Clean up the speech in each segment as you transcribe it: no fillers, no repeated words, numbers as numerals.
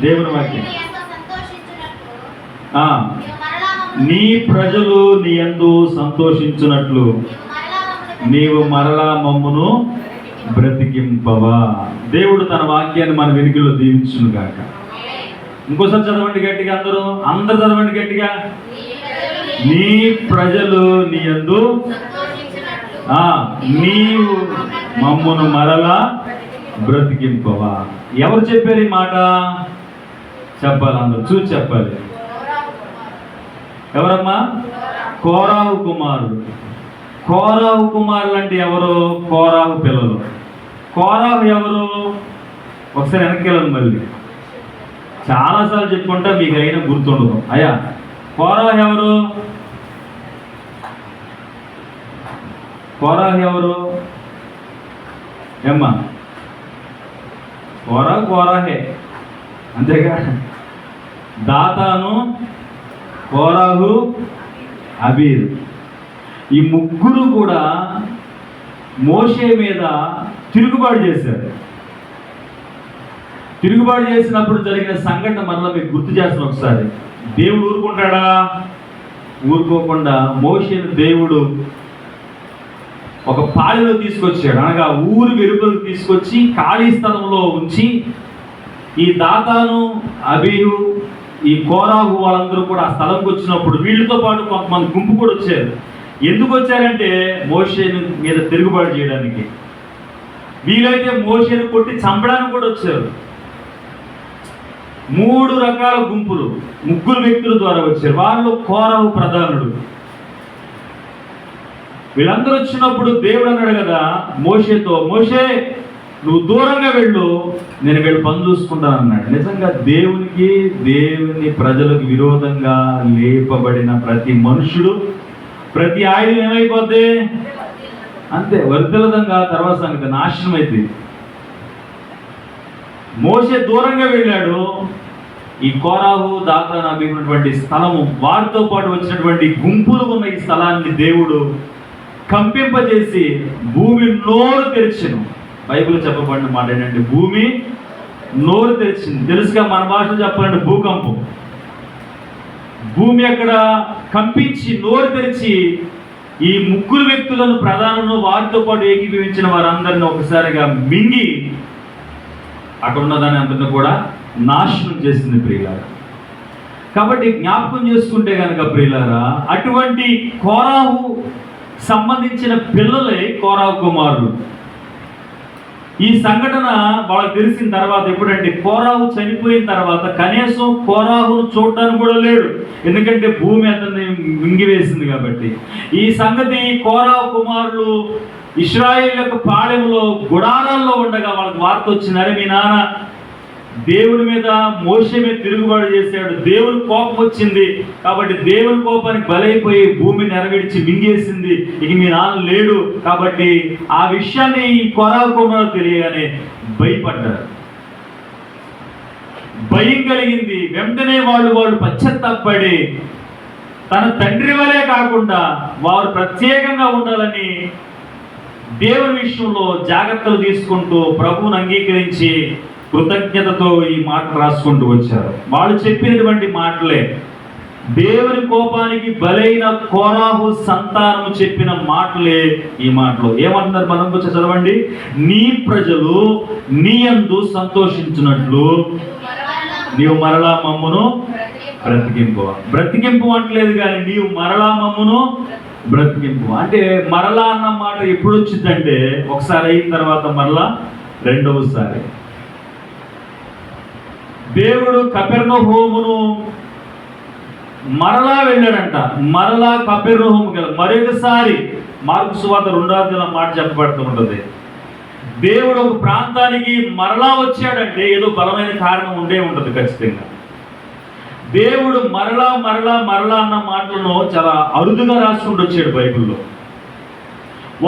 దేవుని వాక్యం. నీ ప్రజలు నీ యందు సంతోషించున్నట్లు నీవు మరలా మమ్మును బ్రతికింపవా. దేవుడు తన వాక్యాన్ని మన వెనుకలో దీవించును గాక. ఇంకోసారి చదవండి గట్టిగా, అందరూ చదవండి గట్టిగా. నీ ప్రజలు నీ యందు నీవు మమ్మును మరలా బ్రతికింపవా. ఎవరు చెప్పారు ఈ మాట? చెప్పాలి, అందరూ చూసి చెప్పాలి. ఎవరమ్మా? కోరాహు కుమారుడు. కోరాహు కుమారులు అంటే ఎవరు? కోరాహు పిల్లలు. కోరాహు ఎవరు? ఒకసారి వెనక్కి వెళ్ళండి. మళ్ళీ చాలాసార్లు చెప్పుకుంటా, మీకు అయినా గుర్తుండదు. అయ్యా, కోరాహు ఎవరు? కోరాహు ఎవరు? ఏమ్మా? కోరాహే అంతేగా. దాతాను, కోరాహు, అబీరు, ఈ ముగ్గురు కూడా మోషే మీద తిరుగుబాటు చేశారు. తిరుగుబాటు చేసినప్పుడు జరిగిన సంఘటన మరలా మీకు గుర్తు చేస్తాను ఒకసారి. దేవుడు ఊరుకుంటాడా? ఊరుకోకుండా మోషేను దేవుడు ఒక పాళెలో తీసుకొచ్చాడు. అనగా ఊరు వెలుపలకు తీసుకొచ్చి ఖాళీ స్థలంలో ఉంచి ఈ దాతాను, అబీహు, ఈ కోరాహు వాళ్ళందరూ కూడా ఆ స్థలంకి వచ్చినప్పుడు వీళ్ళతో పాటు కొంతమంది గుంపు కూడా వచ్చారు. ఎందుకు వచ్చారంటే మోషే మీద తిరుగుబాటు చేయడానికి. వీలైతే మోషేను కొట్టి చంపడానికి కూడా వచ్చారు. 3 రకాల గుంపులు, 3 వ్యక్తుల ద్వారా వచ్చారు. వాళ్ళు కోరాహు ప్రధానుడు. వీళ్ళందరూ వచ్చినప్పుడు దేవుడు అన్నాడు కదా మోషేతో, మోషే నువ్వు దూరంగా వెళ్ళు, నేను వీళ్ళు పని చూసుకుంటాను అన్నాడు. నిజంగా దేవుని ప్రజలకు విరోధంగా లేపబడిన ప్రతి మనుషుడు, ప్రతి ఆయుధం ఏమైపోద్ది? అంతే, వర్ధలదంగా. తర్వాత సంగతి నాశనం అయితే. మోషే దూరంగా వెళ్ళాడు. ఈ కోరాహు, దాతాను, అబీహు ఉన్నటువంటి స్థలము, వారితో పాటు వచ్చినటువంటి గుంపులు ఉన్న ఈ స్థలాన్ని దేవుడు కంపింపజేసి భూమి నోరు తెరిచెను. బైబిల్ చెప్పబడిన మాట ఏంటంటే భూమి నోరు తెరిచింది. తెలుసుగా, మన భాషలో చెప్పాలంటే భూకంపం. భూమి అక్కడ కంపించి నోరు తెరిచి ఈ 3 వ్యక్తులను, ప్రధానులను, వారితో పాటు ఏకీభవించిన వారందరిని ఒకసారిగా మింగి అక్కడ ఉన్నదాన్ని అందరిని కూడా నాశనం చేసింది ప్రియులారా. కాబట్టి జ్ఞాపకం చేసుకుంటే కనుక ప్రియులారా, అటువంటి కోరాహు సంబంధించిన పిల్లలే కోరాహు కుమారులు. ఈ సంఘటన వాళ్ళకి తెలిసిన తర్వాత, ఎప్పుడంటే కోరాహు చనిపోయిన తర్వాత కనీసం కోరాహును చూడడానికి కూడా లేడు. ఎందుకంటే భూమి అతన్ని మింగివేసింది కాబట్టి. ఈ సంగతి కోరాహు కుమారులు ఇశ్రాయేలు యొక్క పాళెంలో గుడారాల్లో ఉండగా వాళ్ళకి వార్త వచ్చింది, మీ నాన్న దేవుని మీద, మోషే మీద తిరుగుబాటు చేశాడు, దేవుని కోపం వచ్చింది కాబట్టి దేవుని కోపానికి బలైపోయి భూమి నెరవేర్చి మింగేసింది, ఇక మీ నాన్న లేడు. కాబట్టి ఆ విషయాన్ని ఈ కోరాహు కుమారులు తెలియగానే భయపడ్డారు. భయం కలిగింది. వెంటనే వాళ్ళు పశ్చాత్తాపడి తన తండ్రి వలే కాకుండా వారు ప్రత్యేకంగా ఉండాలని దేవుని విషయంలో జాగ్రత్తలు తీసుకుంటూ ప్రభువును అంగీకరించి కృతజ్ఞతతో ఈ మాట రాసుకుంటూ వచ్చారు. వాళ్ళు చెప్పినటువంటి మాటలే దేవుని కోపానికి బలైన కోరాహు సంతానము చెప్పిన మాటలే ఈ మాటలు. ఏమంటున్నారు? మనం కొంచెం చదవండి. నీ ప్రజలు నీ యందు సంతోషించినట్లు నీవు మరలా మమ్మును బ్రతికింపు. బ్రతికింపు అంటలేదు కానీ నీవు మరలా మమ్మును బ్రతికింపు అంటే, మరలా అన్న మాట ఎప్పుడు వచ్చిందంటే ఒకసారి అయిన తర్వాత మరలా రెండవసారి. దేవుడు కపెర్నహూమును మరలా వెళ్ళాడంట. మరలా కపెర్నహూము కదా మరొకసారి మార్కు సువార్త 2వ అధ్యాయంలో మాట చెప్పబడుతూ ఉంటుంది. దేవుడు ఒక ప్రాంతానికి మరలా వచ్చాడంటే ఏదో బలమైన కారణం ఉండే ఉంటుంది ఖచ్చితంగా. దేవుడు మరలా మరలా మరలా అన్న మాటలను చాలా అరుదుగా రాసుకుంటూ వచ్చాడు బైబిల్లో.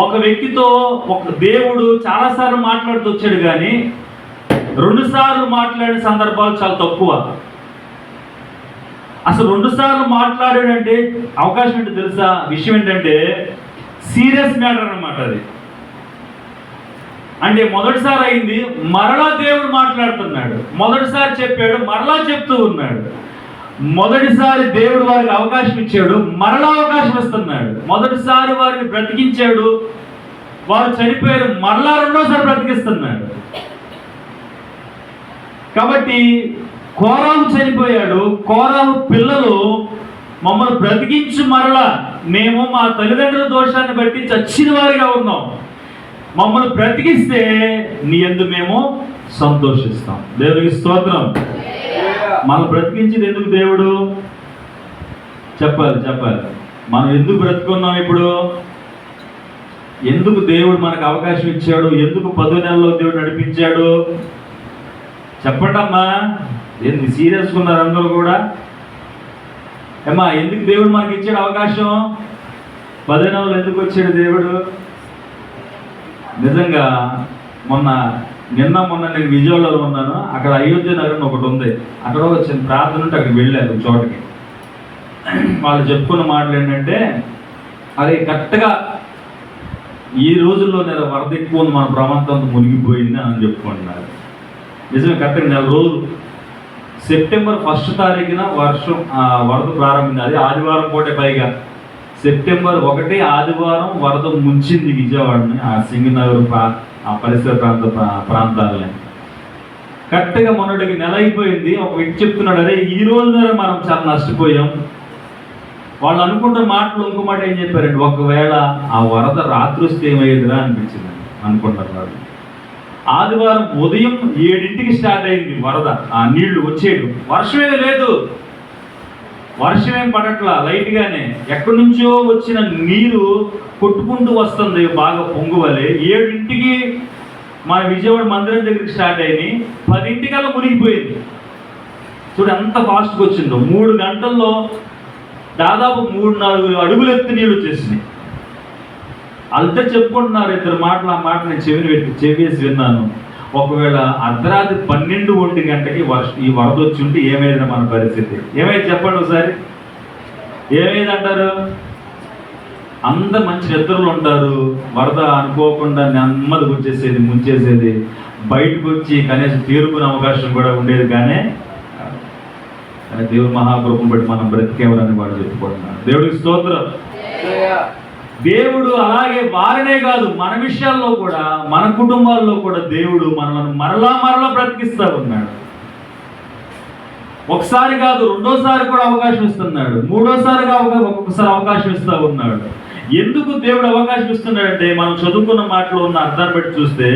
ఒక వ్యక్తితో దేవుడు చాలాసార్లు మాట్లాడుతూ వచ్చాడు, కానీ 2 సార్లు మాట్లాడిన సందర్భాలు చాలా తక్కువ. అసలు 2 సార్లు మాట్లాడాడంటే అవకాశం ఏంటో తెలుసా? విషయం ఏంటంటే సీరియస్ మ్యాటర్ అన్నమాట అది. అంటే మొదటిసారి అయింది, మరలా దేవుడు మాట్లాడుతున్నాడు. మొదటిసారి చెప్పాడు, మరలా చెప్తూ ఉన్నాడు. మొదటిసారి దేవుడు వారికి అవకాశం ఇచ్చాడు, మరలా అవకాశం ఇస్తున్నాడు. మొదటిసారి వారిని బ్రతికించాడు, వారు చనిపోయారు, మరలా రెండోసారి బ్రతికిస్తున్నాడు. కాబట్టి కోరాహు చనిపోయాడు, కోరాహు పిల్లలు మమ్మల్ని బ్రతికించు, మరలా మేము మా తల్లిదండ్రుల దోషాన్ని బట్టి చచ్చిన వారిగా ఉన్నాం, మమ్మల్ని బ్రతికిస్తే నీ యందు మేము సంతోషిస్తాం. దేవునికి స్తోత్రం. మనం బ్రతికించింది ఎందుకు దేవుడు? చెప్పాలి. మనం ఎందుకు బ్రతుకున్నాం? ఇప్పుడు ఎందుకు దేవుడు మనకు అవకాశం ఇచ్చాడు? ఎందుకు 10 నెలల్లో దేవుడు నడిపించాడు? చెప్పండి అమ్మా. ఏంది సీరియస్గా ఉన్నారు అందరూ కూడా? అమ్మా, ఎందుకు దేవుడు మనకి ఇచ్చాడు అవకాశం? 10 నెలలు ఎందుకు వచ్చాడు దేవుడు? నిజంగా మొన్న నేను విజయవాడలో ఉన్నాను. అక్కడ అయోధ్య నగరం ఒకటి ఉంది, అక్కడ వచ్చిన ప్రార్థన ఉంటే అక్కడికి వెళ్ళారు చోటకి. వాళ్ళు చెప్పుకున్న మాటలు ఏంటంటే, అది కరెక్ట్గా ఈ రోజుల్లో నేను వరద ఎక్కువ ఉంది, మన ప్రాంతం మునిగిపోయింది అని చెప్పుకుంటున్నారు. నిజమే, కరెక్ట్గా 4 రోజులు సెప్టెంబర్ 1 తారీఖున వరద ప్రారంభింది. అది ఆదివారం పూటే, పైగా సెప్టెంబర్ 1 ఆదివారం వరద ముంచింది విజయవాడని, ఆ సింగనగర్ ఆ పరిసర ప్రాంతాలని. కరెక్ట్గా మొన్నటికి నెల అయిపోయింది. ఒక వ్యక్తి చెప్తున్నాడు, అరే ఈ రోజు మనం చాలా నష్టపోయాం. వాళ్ళు అనుకుంటున్న మాటలు ఇంకో మాట ఏం చెప్పారండి, ఒకవేళ ఆ వరద రాత్రి వస్తే ఏమయ్యేదిరా అనిపించింది అనుకుంటారు వాళ్ళు. ఆదివారం ఉదయం 7ంటికి స్టార్ట్ అయింది వరద, ఆ నీళ్లు వచ్చేయడం. వర్షమే లేదు, వర్షం ఏం పడట్లా, లైట్గానే ఎక్కడి నుంచో వచ్చిన నీరు కొట్టుకుంటూ వస్తుంది బాగా పొంగువలే. 7ంటికి మన విజయవాడ మందిరం దగ్గరికి స్టార్ట్ అయ్యి 10ంటికల్లా మునిగిపోయింది. చూడు ఎంత ఫాస్ట్గా వచ్చిందో. 3 గంటల్లో దాదాపు 3-4 అడుగులు ఎత్తు నీళ్ళు వచ్చేసినాయి. అంతా చెప్పుకుంటున్నారు ఇద్దరు మాటలు. ఆ మాట నేను చెవివేసి విన్నాను. ఒకవేళ అర్ధరాత్రి 12-1 గంటకి ఈ వరద వచ్చి ఉంటే ఏమైంది మన పరిస్థితి? ఏమైంది చెప్పండి ఒకసారి. ఏమైంది అంటారు? అందరు మంచి నిద్రలు ఉంటారు, వరద అనుకోకుండా నెమ్మదిగా వచ్చేసేది, ముంచేసేది. బయటకు వచ్చి కనీసం తీరుకునే అవకాశం కూడా ఉండేది. కానీ దేవుడు మహాకృపను బట్టి మనం బ్రతికేవారని వాడు చెప్పుకుంటున్నాడు. దేవుడికి స్తోత్రం. దేవుడు అలాగే వారినే కాదు, మన విషయాల్లో కూడా, మన కుటుంబాల్లో కూడా దేవుడు మనల్ని మరలా బ్రతికిస్తూ ఉన్నాడు. ఒకసారి కాదు, రెండోసారి కూడా అవకాశం ఇస్తున్నాడు, మూడోసారిగా ఒక్కొక్కసారి అవకాశం ఇస్తూ ఉన్నాడు. ఎందుకు దేవుడు అవకాశం ఇస్తున్నాడంటే, మనం చదువుకున్న మాటలో ఉన్న అర్థాన్ని బట్టి చూస్తే,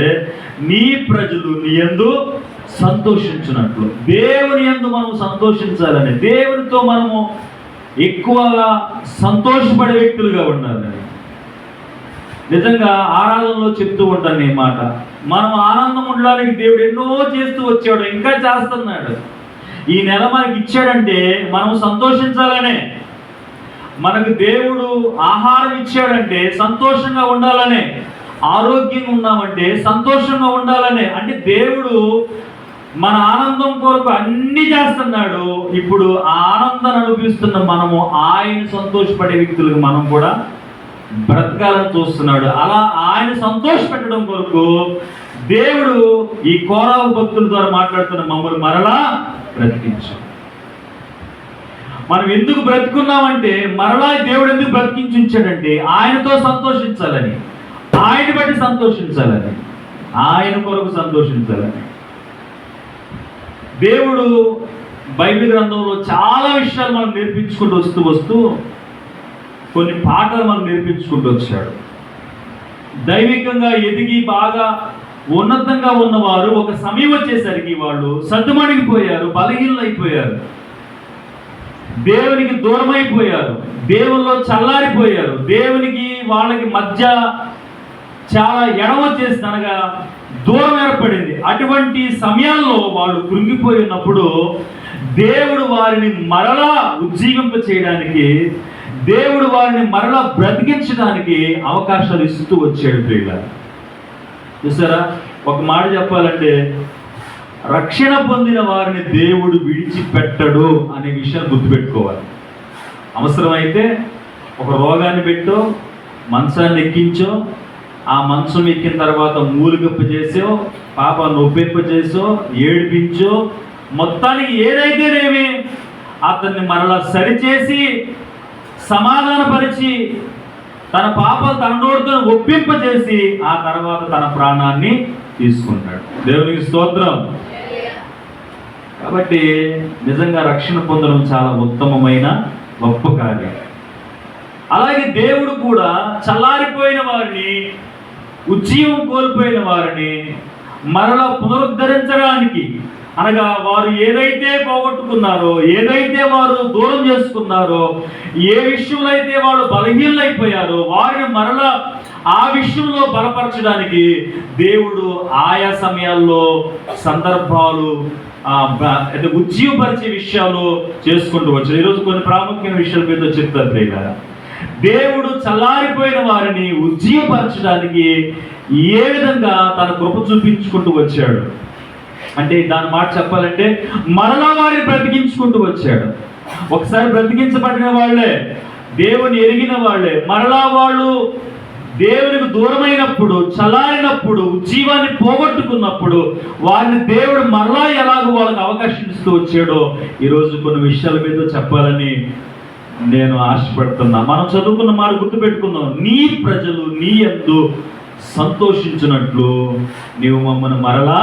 నీ ప్రజలు నీ యందు సంతోషించినట్లు, దేవుని యందు మనం సంతోషించాలని, దేవునితో మనము ఎక్కువగా సంతోషపడే వ్యక్తులుగా ఉండాలని. నిజంగా ఆరాధనలో చెప్తూ ఉంటాను ఈ మాట. మనం ఆనందం ఉండడానికి దేవుడు ఎన్నో చేస్తూ వచ్చాడు, ఇంకా చేస్తున్నాడు. ఈ నెల మనకి ఇచ్చాడంటే మనం సంతోషించాలనే. మనకు దేవుడు ఆహారం ఇచ్చాడంటే సంతోషంగా ఉండాలనే. ఆరోగ్యంగా ఉన్నామంటే సంతోషంగా ఉండాలనే. అంటే దేవుడు మన ఆనందం కొరకు అన్ని చేస్తున్నాడు. ఇప్పుడు ఆ ఆనందాన్ని అనుభవిస్తున్న మనము ఆయన సంతోషపడే వ్యక్తులకు మనం కూడా బ్రతకాలని చూస్తున్నాడు. అలా ఆయన సంతోషపెట్టడం కొరకు దేవుడు ఈ కోరాహు భక్తుల ద్వారా మాట్లాడుతున్న మమ్మల్ని మరలా బ్రతికించు. మనం ఎందుకు బ్రతుకున్నామంటే, మరలా దేవుడు ఎందుకు బ్రతికించి ఉంచాడంటే ఆయనతో సంతోషించాలని, ఆయన బట్టి సంతోషించాలని, ఆయన కొరకు సంతోషించాలని. దేవుడు బైబిల్ గ్రంథంలో చాలా విషయాలు మనం నేర్పించుకుంటూ వస్తూ కొన్ని పాఠాలు మనం నేర్పించుకుంటూ వచ్చాడు. దైవికంగా ఎదిగి బాగా ఉన్నతంగా ఉన్నవారు ఒక సమయం వచ్చేసరికి వాళ్ళు సద్దుమణిగిపోయారు, బలహీనలు అయిపోయారు, దేవునికి దూరం అయిపోయారు, దేవుల్లో చల్లారిపోయారు, దేవునికి వాళ్ళకి మధ్య చాలా ఎడవచ్చేసి అనగా దూరం ఏర్పడింది. అటువంటి సమయాల్లో వాళ్ళు కృంగిపోయి ఉన్నప్పుడు దేవుడు వారిని మరలా ఉజ్జీవింప చేయడానికి, దేవుడు వారిని మరలా బ్రతికించడానికి అవకాశాలు ఇస్తూ వచ్చాడు. ప్రియులారా, చూసారా, ఒక మాట చెప్పాలంటే రక్షణ పొందిన వారిని దేవుడు విడిచిపెట్టడు అనే విషయాన్ని గుర్తుపెట్టుకోవాలి. అవసరమైతే ఒక రోగాన్ని పెట్టో, మంచాన్ని ఎక్కించో, ఆ మంచం ఎక్కిన తర్వాత మూలుగప్ప చేసో, పాప నొప్పింప చేసో, ఏడిపించో, మొత్తానికి ఏదైతేనేమి అతన్ని మరలా సరిచేసి సమాధానపరిచి తన పాపాలు తన నోటితో ఒప్పింపజేసి ఆ తర్వాత తన ప్రాణాన్ని తీసుకుంటాడు. దేవునికి స్తోత్రం. కాబట్టి నిజంగా రక్షణ పొందడం చాలా ఉత్తమమైన గొప్ప కార్యం. అలాగే దేవుడు కూడా చల్లారిపోయిన వారిని, ఉజ్జీవం కోల్పోయిన వారిని మరలా పునరుద్ధరించడానికి, అనగా వారు ఏదైతే పోగొట్టుకున్నారో, ఏదైతే వారు దూరం చేసుకున్నారో, ఏ విషయంలో అయితే వాళ్ళు బలహీనైపోయారో వారిని మరలా ఆ విషయంలో బలపరచడానికి దేవుడు ఆయా సమయాల్లో సందర్భాలు ఉజ్జీవపరిచే విషయాలు చేసుకుంటూ వచ్చారు. ఈరోజు కొన్ని ప్రాముఖ్యమైన విషయాల మీద చెప్తారు ప్రియుల. దేవుడు చల్లారిపోయిన వారిని ఉజ్జీవపరచడానికి ఏ విధంగా తన కృప చూపించుకుంటూ వచ్చాడు అంటే, దాని మాట చెప్పాలంటే మరలా వారిని బ్రతికించుకుంటూ వచ్చాడు. ఒకసారి బ్రతికించబడిన వాళ్ళే, దేవుని ఎరిగిన వాళ్ళే, మరలా వాళ్ళు దేవునికి దూరమైనప్పుడు, చల్లారినప్పుడు, ఉజ్జీవాన్ని పోగొట్టుకున్నప్పుడు వారిని దేవుడు మరలా ఎలాగో వాళ్ళకి అవకాశం ఇస్తూ వచ్చాడో ఈరోజు కొన్ని విషయాల మీద చెప్పాలని నేను ఆశపడుతున్నా. మనం చదువుకున్న మాట గుర్తుపెట్టుకుందాం. నీ ప్రజలు నీ యందు సంతోషించినట్లు నీవు మమ్మల్ని మరలా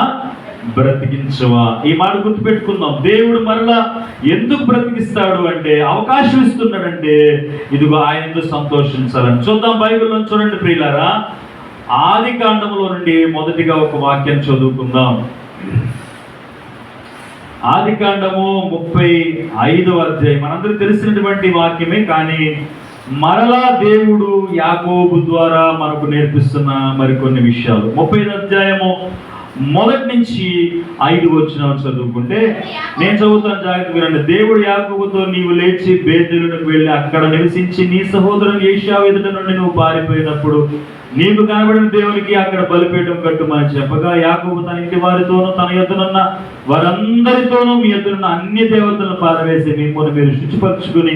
బ్రతికించవా. ఈ మాట గుర్తుపెట్టుకుందాం. దేవుడు మరలా ఎందుకు బ్రతికిస్తాడు అంటే, అవకాశం ఇస్తున్నాడంటే ఇదిగో ఆయన సంతోషించాలని. చూద్దాం బైబిల్లో చూడండి ప్రియులారా. ఆది కాండములో నుండి మొదటిగా ఒక వాక్యం చదువుకుందాం. ఆది కాండము 35వ అధ్యాయం. మనందరూ తెలిసినటువంటి వాక్యమే, కానీ మరలా దేవుడు యాకోబు ద్వారా మనకు నేర్పిస్తున్న మరికొన్ని విషయాలు. 35వ అధ్యాయము మొదటి నుంచి 5 వచనాలు చదువుకుంటే, నేను చదువుతాను, జాగ్రత్తగా వినండి. దేవుడు యాకోబుతో, నీవు లేచి బేతేలునకు వెళ్ళి అక్కడ నివసించి నీ సహోదరుని ఏశావు ఎదుట నుండి నువ్వు పారిపోయినప్పుడు నీకు కనబడిన దేవునికి అక్కడ బలిపీఠం కట్టుమని చెప్పగా, యాకోబు తన ఇంటి వారితోనూ తన యొద్దనున్న వారందరితోనూ మీ యొద్దనున్న అన్ని దేవతలను పారవేసి మిమ్మల్ని మీరు శుచిపరచుకుని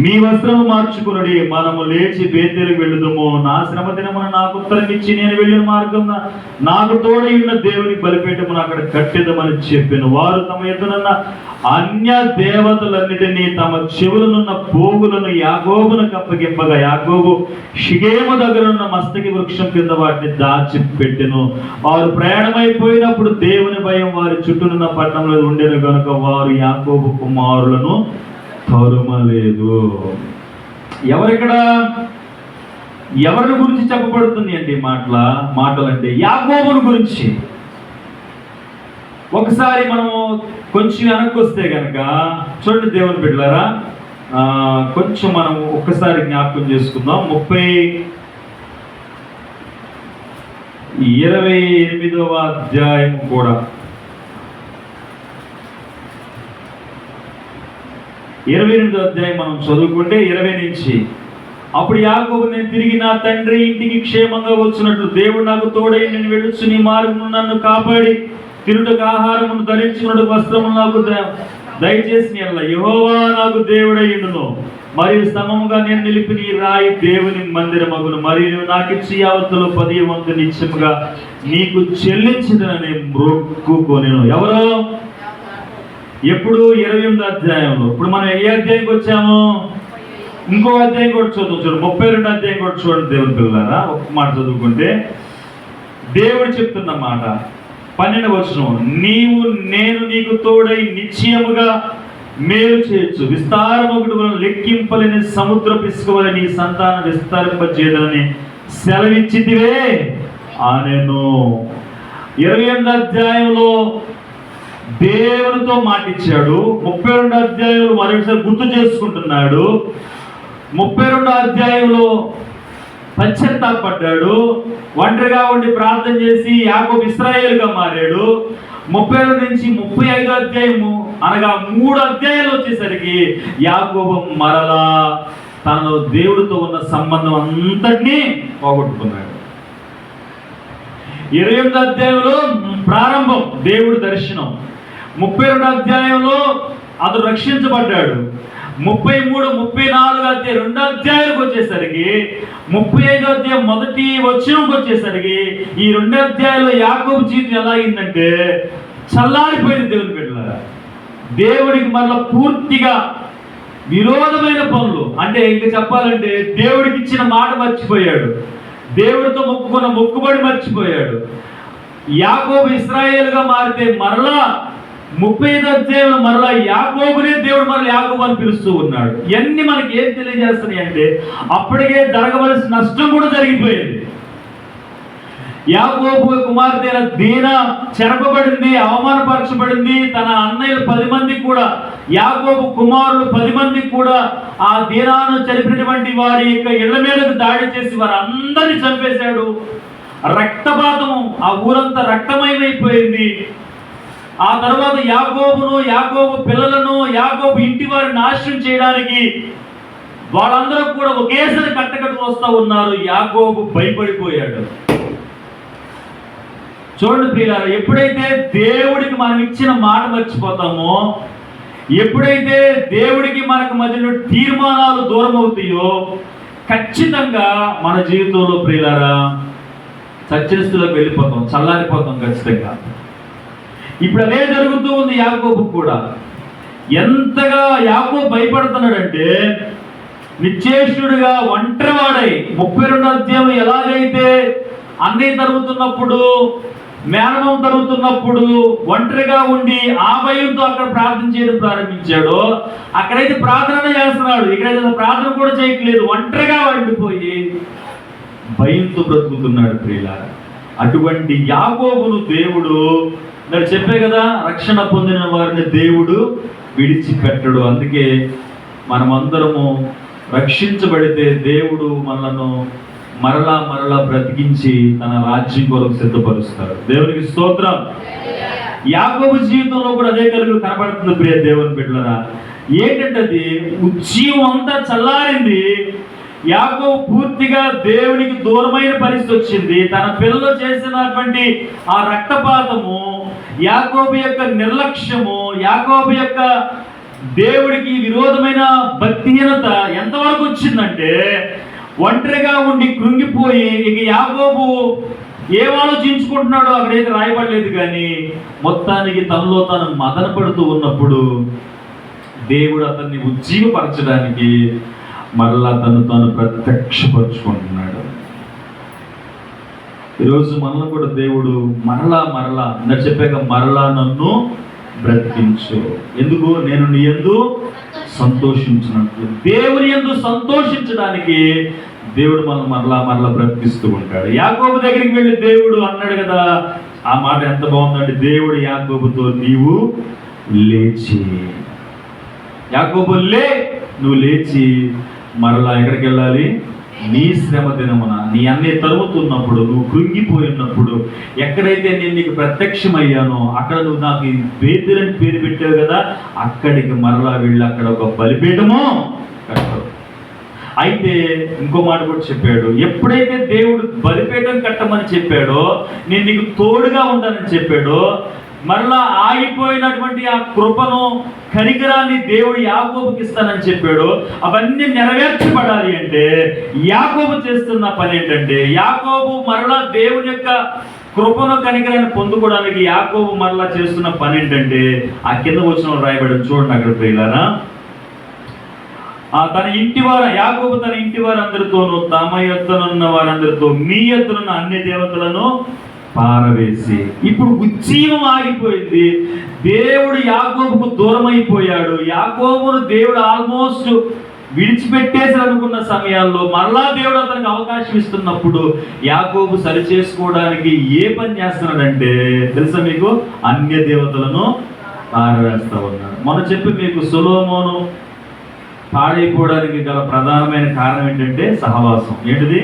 మీ వస్త్రము మార్చుకుని మనము లేచి బేతేలుకు వెళ్ళుదుము. నా శ్రమ దినమున నాకు ఉత్తరం ఇచ్చి నేను వెళ్ళిన మార్గం నాకు తోడై ఉన్న దేవుని బలిపీఠమును అక్కడ కట్టెదమని చెప్పాను. వారు తమ యొద్దనున్న అన్య దేవతలన్నిటినీ తమ చెవులనున్న పోగులను యాకోబునకు అప్పగింపగా, యాకోబు షిగేము దగ్గర ఉన్న మస్తకి వృక్షం కింద వాటిని దాచిపెట్టెను. వారు ప్రయాణమైపోయినప్పుడు దేవుని భయం వారి చుట్టూనున్న పట్టణంలో ఉండెను కనుక వారు యాకోబు కుమారులను తరుమలేదు. ఎవరిక్కడ ఎవరిని గురించి చెప్పబడుతుంది అంటే మాటలంటే యాకోబుని గురించి. ఒకసారి మనము కొంచెం వెనక్కి వస్తే కనుక చూడండి దేవుని బిడ్డలారా, కొంచెం మనం ఒక్కసారి జ్ఞాపకం చేసుకుందాం. 28వ అధ్యాయం కూడా 28వ అధ్యాయం మనం చదువుకుంటే 20 నుంచి, అప్పుడు యాకోబు, నేను తిరిగి నా తండ్రి ఇంటికి క్షేమంగా వచ్చినట్లు దేవుడు నాకు తోడై నేను వెళ్ళొచ్చు నీ మార్గము నన్ను కాపాడి తిరుటకు ఆహారమును ధరించుకున్నట్టు వస్త్రమును నాకు దయచేసి యెహోవా నాకు దేవుడయ్యుండును. మరియు స్తంభముగా నేను నిలిపిన ఈ రాయి దేవుని మందిరమగును. మరియు నాకు ఇచ్చి యావత్తులో 10వ వంతు నిత్యముగా నీకు చెల్లించిందని మొక్కుకొనెను. ఎవరో ఎప్పుడు 28వ అధ్యాయంలో. ఇప్పుడు మనం ఏ అధ్యాయంకి వచ్చాము? ఇంకో అధ్యాయం కూడా చూద్దాం. 32వ అధ్యాయం కూడా చూడండి దేవుని పిల్లలారా. ఒక మాట చదువుకుంటే దేవుడు చెప్తున్న మాట 12వ వచనం, నేను నీకు తోడై నిశ్చయముగా మేలు చేయొచ్చు, విస్తారమొకటి వలన లెక్కింపలేని సముద్ర పిసుక వలె నీ సంతానం విస్తరింపజేయదని సెలవిచ్చితివే అనెను. 28వ అధ్యాయంలో దేవునితో మాటిచ్చాడు. 32వ అధ్యాయంలో మరొకసారి గుర్తు చేసుకుంటున్నాడు. 32వ అధ్యాయంలో పశ్చాత్తాపడ్డాడు. ఒంటరిగా ఉండి ప్రార్థన చేసి యాకోబు ఇశ్రాయేలుగా మారాడు. 30 నుంచి 35వ అధ్యాయము అనగా 3 అధ్యాయాలు వచ్చేసరికి యాకోబు మరలా తనలో దేవుడితో ఉన్న సంబంధం అంతటినీ పోగొట్టుకున్నాడు. 28వ అధ్యాయంలో ప్రారంభం దేవుడి దర్శనం. 32వ అధ్యాయంలో అతడు రక్షించబడ్డాడు. 33, 34 అధ్యాయం 2 అధ్యాయాలకు వచ్చేసరికి 35 అధ్యాయం 1 వచనంకి వచ్చేసరికి ఈ 2 అధ్యాయాల్లో యాకోబు జీవితం ఎలా అయిందంటే చల్లారిపోయింది. దేవుని బిడ్డలారా, దేవుడికి మరలా పూర్తిగా విరోధమైన పనులు, అంటే ఇంకా చెప్పాలంటే దేవుడికి ఇచ్చిన మాట మర్చిపోయాడు, దేవుడితో మొక్కుకున్న మొక్కుబడి మర్చిపోయాడు. యాకోబు ఇశ్రాయేలుగా మారితే మరలా 35 అధ్యాయంలో మరలా యాకోబునే దేవుడు మరలా యాకోబు అని పిలుస్తూ ఉన్నాడు. ఇవన్నీ మనకి ఏం తెలియజేస్తున్నాయి అంటే అప్పటికే జరగవలసిన నష్టం కూడా జరిగిపోయింది. యాకోబు కుమార్తె అయిన దీనా చెరపబడింది, అవమానపరచబడింది. తన అన్నయ్యలు 10 మంది కూడా, యాకోబు కుమారులు 10 మంది కూడా ఆ దీనాను చనిపోయినటువంటి వారి యొక్క ఇళ్ల మీదకు దాడి చేసి వారందరినీ చంపేశాడు. రక్తపాతము, ఆ ఊరంతా రక్తమయమైపోయింది. ఆ తర్వాత యాకోబును, యాకోబు పిల్లలను, యాకోబు ఇంటి వారిని నాశనం చేయడానికి వాళ్ళందరూ కూడా ఒకేసారి కట్టకట్టు వస్తూ ఉన్నారు. యాకోబు భయపడిపోయాడు. చూడండి ప్రియులారా, ఎప్పుడైతే దేవుడికి మనం ఇచ్చిన మాట మర్చిపోతామో, ఎప్పుడైతే దేవుడికి మనకు మధ్యలో తీర్మానాలు దూరం అవుతాయో ఖచ్చితంగా మన జీవితంలో ప్రియులారా సత్యస్థులకు వెళ్ళిపోతాం, చల్లారిపోతాం ఖచ్చితంగా. ఇప్పుడు అదే జరుగుతూ ఉంది యాకోబు కూడా. ఎంతగా యాకోబు భయపడుతున్నాడంటే నిశ్చేష్టుడిగా ఒంటరివాడై 32 అధ్యాయం ఎలాగైతే అన్నయ్య తరుగుతున్నప్పుడు, మేనమామ తరుగుతున్నప్పుడు ఒంటరిగా ఉండి ఆ భయంతో అక్కడ ప్రార్థన చేయడం ప్రారంభించాడో, అక్కడైతే ప్రార్థన చేస్తున్నాడు, ఇక్కడైతే ప్రార్థన కూడా చేయట్లేదు, ఒంటరిగా వండిపోయి భయంతో బ్రతుకుతున్నాడు ప్రియులారా. అటువంటి యాకోబును దేవుడు, నేను చెప్పే కదా, రక్షణ పొందిన వారిని దేవుడు విడిచిపెట్టడు. అందుకే మనమందరము రక్షించబడితే దేవుడు మనలను మరలా మరలా బ్రతికించి తన రాజ్యం కొరకు సిద్ధపరుస్తాడు. దేవునికి స్తోత్రం. యాకోబు జీవితంలో కూడా అదే కనబడుతుంది ప్రియ దేవుని బిడ్డలారా. ఏంటంటే అది ఉజ్జీవం అంతా చల్లారింది. యాకోబు పూర్తిగా దేవునికి దూరమైన పరిస్థితి వచ్చింది. తన పిల్లలు చేసినటువంటి ఆ రక్తపాతము, యాకోబు యొక్క నిర్లక్ష్యము, యాకోబు యొక్క దేవుడికి విరోధమైన భక్తిహీనత ఎంతవరకు వచ్చిందంటే ఒంటరిగా ఉండి కృంగిపోయి ఇక యాకోబు ఏం ఆలోచించుకుంటున్నాడో అక్కడైతే రాయబడలేదు, కానీ మొత్తానికి తనలో తాను మదన పడుతూ ఉన్నప్పుడు దేవుడు అతన్ని ఉజ్జీవపరచడానికి మరలా తాను ప్రత్యక్షపరుచుకుంటున్నాడు. ఈరోజు మనల్ని కూడా దేవుడు మరలా చెప్పాక మరలా నన్ను బ్రతికించు. ఎందుకు? నేను నీ యందు సంతోషించినట్లు. దేవుని యందు సంతోషించడానికి దేవుడు మనం మరలా బ్రతికిస్తూ ఉంటాడు. యాకోబు దగ్గరికి వెళ్ళి దేవుడు అన్నాడు కదా, ఆ మాట ఎంత బాగుందంటే, దేవుడు యాకోబుతో నీవు లేచి, యాకోబు లే, నువ్వు లేచి మరలా ఎక్కడికి వెళ్ళాలి? నీ శ్రమ దినమున, నీ అన్నీ తరుగుతున్నప్పుడు, నువ్వు కృంగిపోయినప్పుడు, ఎక్కడైతే నేను నీకు ప్రత్యక్షమయ్యానో అక్కడ నువ్వు నాకు బేతేలని పేరు పెట్టావు కదా, అక్కడికి మరలా వెళ్ళి అక్కడ ఒక బలిపీఠము కట్టాడు. అయితే ఇంకో మాట కూడా చెప్పాడు, ఎప్పుడైతే దేవుడు బలిపీఠం కట్టమని చెప్పాడో, నేను నీకు తోడుగా ఉంటానని చెప్పాడో, మరలా ఆగిపోయినటువంటి ఆ కృపను, కనికరాన్ని దేవుడు యాకోబుకి ఇస్తానని చెప్పాడు. అవన్నీ నెరవేర్చబడాలి అంటే యాకోబు చేస్తున్న పని ఏంటంటే, యాకోబు మరలా దేవుని యొక్క కృపను, కనికరాన్ని పొందుకోవడానికి యాకోబు మరలా చేస్తున్న పని ఏంటంటే, ఆ కింద వచ్చిన రాయబడి చూడండి అక్కడ ప్రియులారా. తన ఇంటి వారు, యాకోబు తన ఇంటి వారందరితోనూ, తమ యొద్దనున్న వారందరితో మీ యొద్దనున్న అన్ని దేవతలను పారవేసి, ఇప్పుడు ఉజ్జీవం ఆగిపోయింది. దేవుడు యాకోబుకు దూరం అయిపోయాడు. యాకోబును దేవుడు ఆల్మోస్ట్ విడిచిపెట్టేసి అనుకున్న సమయాల్లో మరలా దేవుడు అతనికి అవకాశం ఇస్తున్నప్పుడు యాకోబు సరి చేసుకోవడానికి ఏ పని చేస్తున్నాడంటే తెలుసా మీకు? అన్య దేవతలను పారవేస్తా ఉన్నాడు. మనం చెప్పి మీకు సొలొమోను పాడైపోవడానికి గల ప్రధానమైన కారణం ఏంటంటే సహవాసం. ఏంటిది?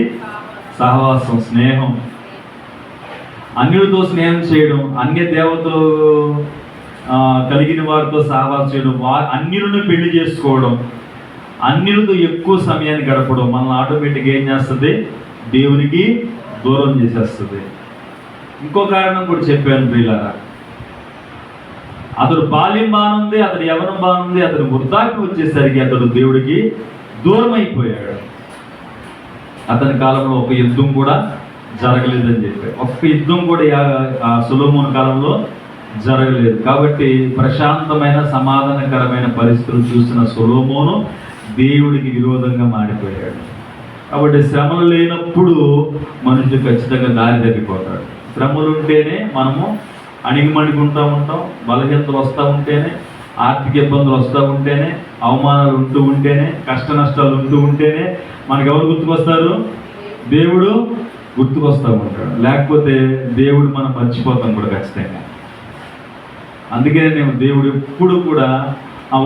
సహవాసం, స్నేహం. అన్యులతో స్నేహం చేయడం, అన్య దేవతలు కలిగిన వారితో సహవాసం చేయడం, అన్యులను పెళ్లి చేసుకోవడం, అన్యులతో ఎక్కువ సమయాన్ని గడపడం మనల్ని ఆటోమేటిక్గా ఏం చేస్తుంది? దేవునికి దూరం చేసేస్తుంది. ఇంకో కారణం కూడా చెప్పాను ప్రియులారా, అతడు బాల్యం బాగుంది, అతడు యవ్వనం బాగుంది, అతడు వృద్ధాప్యం వచ్చేసరికి అతడు దేవుడికి దూరం అయిపోయాడు. అతని కాలంలో ఒక యుద్ధం కూడా జరగలేదని చెప్పాడు. ఒక్క యుద్ధం కూడా ఆ సొలొమోను కాలంలో జరగలేదు. కాబట్టి ప్రశాంతమైన సమాధానకరమైన పరిస్థితులు చూసిన సొలొమోను దేవుడికి విరోధంగా మారిపోయాడు. కాబట్టి శ్రమలు లేనప్పుడు మనుషులు ఖచ్చితంగా దారి తప్పిపోతాడు. శ్రమలు ఉంటేనే మనము అణిగిమణిగుంటూ ఉంటాం, బలహీనతలు వస్తూ ఉంటేనే, ఆర్థిక ఇబ్బందులు వస్తూ ఉంటేనే, అవమానాలు ఉంటూ ఉంటేనే, కష్ట నష్టాలు ఉంటూ ఉంటేనే మనకు ఎవరు గుర్తుకొస్తారు? దేవుడు గుర్తుకొస్తూ ఉంటాడు. లేకపోతే దేవుడు మనం మర్చిపోతాం కూడా ఖచ్చితంగా. అందుకే నేను దేవుడు ఎప్పుడు కూడా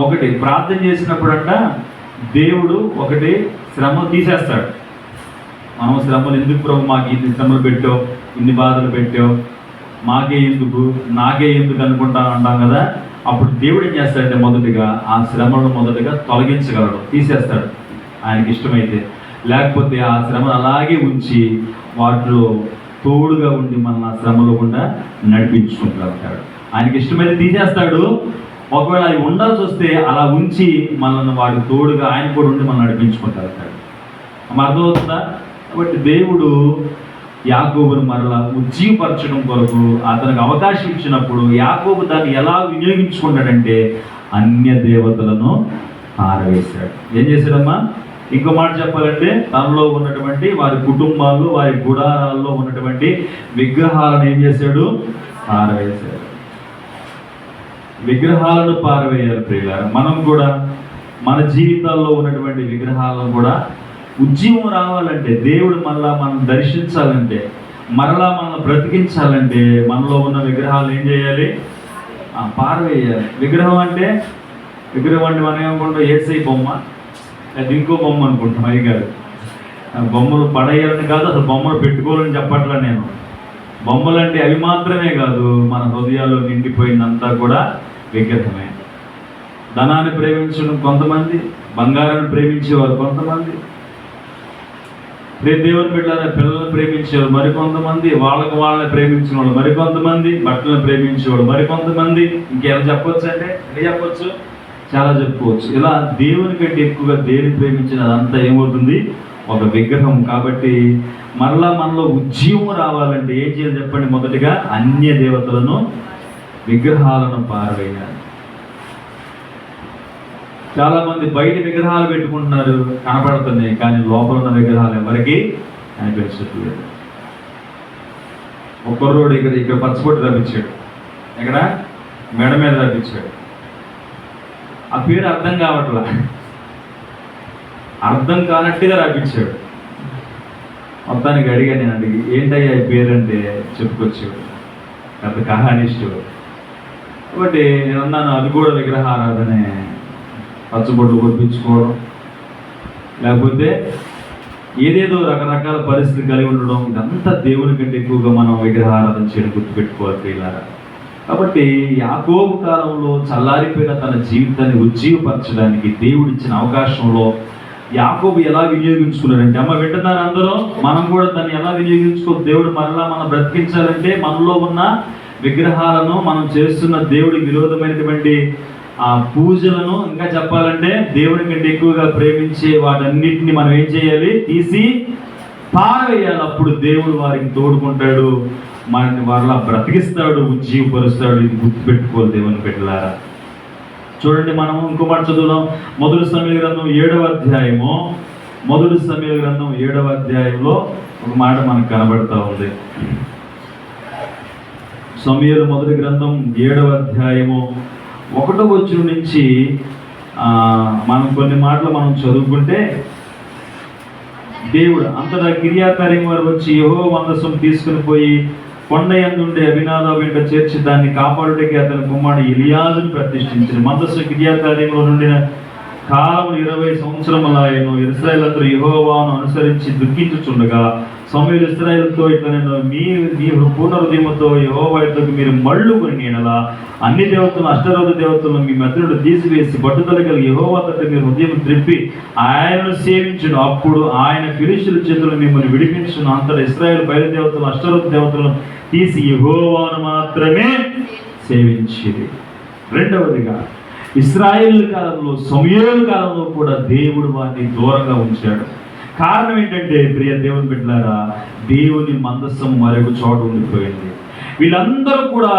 ఒకటి ప్రార్థన చేసినప్పుడంట దేవుడు ఒకటి శ్రమ తీసేస్తాడు. మనం శ్రమలు ఎందుకు ప్రభు మాకు ఇన్ని శ్రమలు పెట్టావు, ఇన్ని బాధలు పెట్టావు, మాకే ఎందుకు, నాకే ఎందుకు అనుకుంటాను అంటాం కదా. అప్పుడు దేవుడు ఏం చేస్తాడంటే మొదటిగా ఆ శ్రమను మొదటిగా తొలగించగలడు, తీసేస్తాడు ఆయనకి ఇష్టమైతే. లేకపోతే ఆ శ్రమను అలాగే ఉంచి వాటిలో తోడుగా ఉండి మన శ్రమలో గుండా నడిపించుకుంటాడు. ఆయనకి ఇష్టమైతే తీసేస్తాడు. ఒకవేళ అది ఉండాల్సి వస్తే అలా ఉంచి మనల్ని వాడి తోడుగా ఆయన కూడా ఉండి మనం నడిపించుకుంటాడు. అర్థమవుతుందా? కాబట్టి దేవుడు యాకోబును మరలా ఉజ్జీవపరచడం కొరకు అతనికి అవకాశం ఇచ్చినప్పుడు యాకోబు దాన్ని ఎలా వినియోగించుకున్నాడంటే అన్య దేవతలను పారవేశాడు. ఏం చేశాడమ్మా? ఇంకో మాట చెప్పాలంటే తనలో ఉన్నటువంటి వారి కుటుంబాల్లో, వారి గుడారాల్లో ఉన్నటువంటి విగ్రహాలను ఏం చేశాడు? పారవేశాడు. విగ్రహాలను పారవేయాలి ప్రియులారా. మనం కూడా మన జీవితాల్లో ఉన్నటువంటి విగ్రహాలను కూడా ఉజ్జీవం రావాలంటే, దేవుడు మరలా మనం దర్శించాలంటే, మరలా మనం బ్రతికించాలంటే మనలో ఉన్న విగ్రహాలు ఏం చేయాలి? పారవేయాలి. విగ్రహం అంటే మనం ఏమనుకుంటాం? యేసయ్య బొమ్మ, అది ఇంకో బొమ్మ అనుకుంటాం. అవి కాదు, బొమ్మలు పడేయాలని కాదు, అసలు బొమ్మలు పెట్టుకోవాలని చెప్పట్లా నేను. బొమ్మలు అంటే అవి మాత్రమే కాదు, మన హృదయాల్లో నిండిపోయిందంతా కూడా విగ్రహమే. ధనాన్ని ప్రేమించడం కొంతమంది, బంగారాన్ని ప్రేమించేవారు కొంతమంది, దేవుని బిడ్డలని పిల్లల్ని ప్రేమించేవారు మరికొంతమంది, వాళ్ళని ప్రేమించిన వాళ్ళు మరికొంతమంది, బట్టలను ప్రేమించేవాడు మరికొంతమంది. ఇంకేమైనా చెప్పొచ్చు అంటే ఎన్ని చెప్పొచ్చు? చాలా చెప్పుకోవచ్చు. ఇలా దేవుని కంటే ఎక్కువగా దేని ప్రేమించిన అదంతా ఏమవుతుంది? ఒక విగ్రహం. కాబట్టి మరలా మనలో ఉజ్జీవం రావాలంటే ఏం చేయాలి చెప్పండి? మొదటిగా అన్య దేవతలను, విగ్రహాలను పారవేయాలి. చాలా మంది బయట విగ్రహాలు పెట్టుకుంటున్నారు, కనపడుతున్నాయి, కానీ లోపల ఉన్న విగ్రహాలు ఎవరికి కనిపించట్లేదు. ఒక్కరోడు ఇక్కడ పచ్చబొట్టు రప్పించాడు, ఇక్కడ మెడ మీద రప్పించాడు. ఆ పేరు అర్థం కావట్లా, అర్థం కానట్టుగా రప్పించాడు. మొత్తానికి అడిగా, నేను అడిగి ఏంటయ్యా ఈ పేరు అంటే చెప్పుకొచ్చాడు, పెద్ద కహానిష్టుడు. కాబట్టి నేను అన్నాను, అది కూడా విగ్రహారాధనే. పచ్చబొట్లు కొట్టించుకోవడం, లేకపోతే ఏదేదో రకరకాల పరిస్థితులు కలిగి ఉండడం, ఇదంతా దేవుని కంటే ఎక్కువగా మనం విగ్రహారాధన చేయడం గుర్తుపెట్టుకోవాలి ప్రియులారా. కాబట్టి యాకోబు కాలంలో చల్లారిపోయిన తన జీవితాన్ని ఉజ్జీవపరచడానికి దేవుడిచ్చిన అవకాశంలో యాకోబు ఎలా వినియోగించుకున్నాడంటే, అమ్మ వింటున్నారు అందరూ? మనం కూడా దాన్ని ఎలా దేవుడు మరలా మనం బ్రతికించాలంటే మనలో ఉన్న విగ్రహాలను, మనం చేస్తున్న దేవుడికి విరోధమైనటువంటి ఆ పూజలను, ఇంకా చెప్పాలంటే దేవుని కంటే ఎక్కువగా ప్రేమించే వాటన్నిటిని మనం ఏం చేయాలి? తీసి పారవేయాలి. అప్పుడు దేవుడు వారికి తోడుకుంటాడు, మనల్ని వారిలా బ్రతికిస్తాడు, ఉజ్జీవపరుస్తాడు. ఇది గుర్తుపెట్టుకోవాలి దేవుని బిడ్డలారా. చూడండి, మనం ఇంకో మాట చదువుదాం. మొదటి సమూయేలు గ్రంథం 7వ అధ్యాయము, మొదటి సమూయేలు గ్రంథం 7వ అధ్యాయంలో ఒక మాట మనకు కనబడతా ఉంది. సమూయేలు మొదటి గ్రంథం 7వ అధ్యాయము 1వ వచనం నుంచి మనం కొన్ని మాటలు మనం చదువుకుంటే, దేవుడు అంతటా కిర్యాతయిము వారు వచ్చి యెహోవా మందసం తీసుకుని పోయి కొండ యందుండే అబీనాదాబు వెంట చేర్చి దాన్ని కాపాడుటకి అతని కుమారుడు ఎలియాజును ప్రతిష్ఠించారు. మందసం కిర్యాతయిములో నుండిన కాలం 20 సంవత్సరములాయెను. ఇశ్రాయేలులందరూ యెహోవాను అనుసరించి దుఃఖించుచుండగా సమూయేలు ఇశ్రాయేలుతో ఇట్లా, నేను మీ పూర్ణ హృదయముతో యెహోవా యొద్దకు మీరు మళ్ళుకొని నీడలా అన్ని దేవతలను, అష్టరోధ దేవతలను మీ మధ్య నుండి తీసివేసి పట్టుదల కలిగి యెహోవా తట్టు మీరు హృదయం త్రిప్పి ఆయనను సేవించును. అప్పుడు ఆయన ఫిలిష్తీయుల చేతులను మిమ్మల్ని విడిపించును. అంతటా ఇశ్రాయేలు బయలుదేవతలను, అష్టరోధ దేవతలను తీసి యెహోవాను మాత్రమే సేవించిరి. రెండవదిగా ఇశ్రాయేలు కాలంలో, సమూయేలు కాలంలో కూడా దేవుడు వారిని దూరంగా ఉంచాడు. కారణం ఏంటంటే ప్రియ దేవుని బిడ్డలారా, దేవుని మందస్సం మరొక చోట ఉండిపోయింది. వీళ్ళందరూ కూడా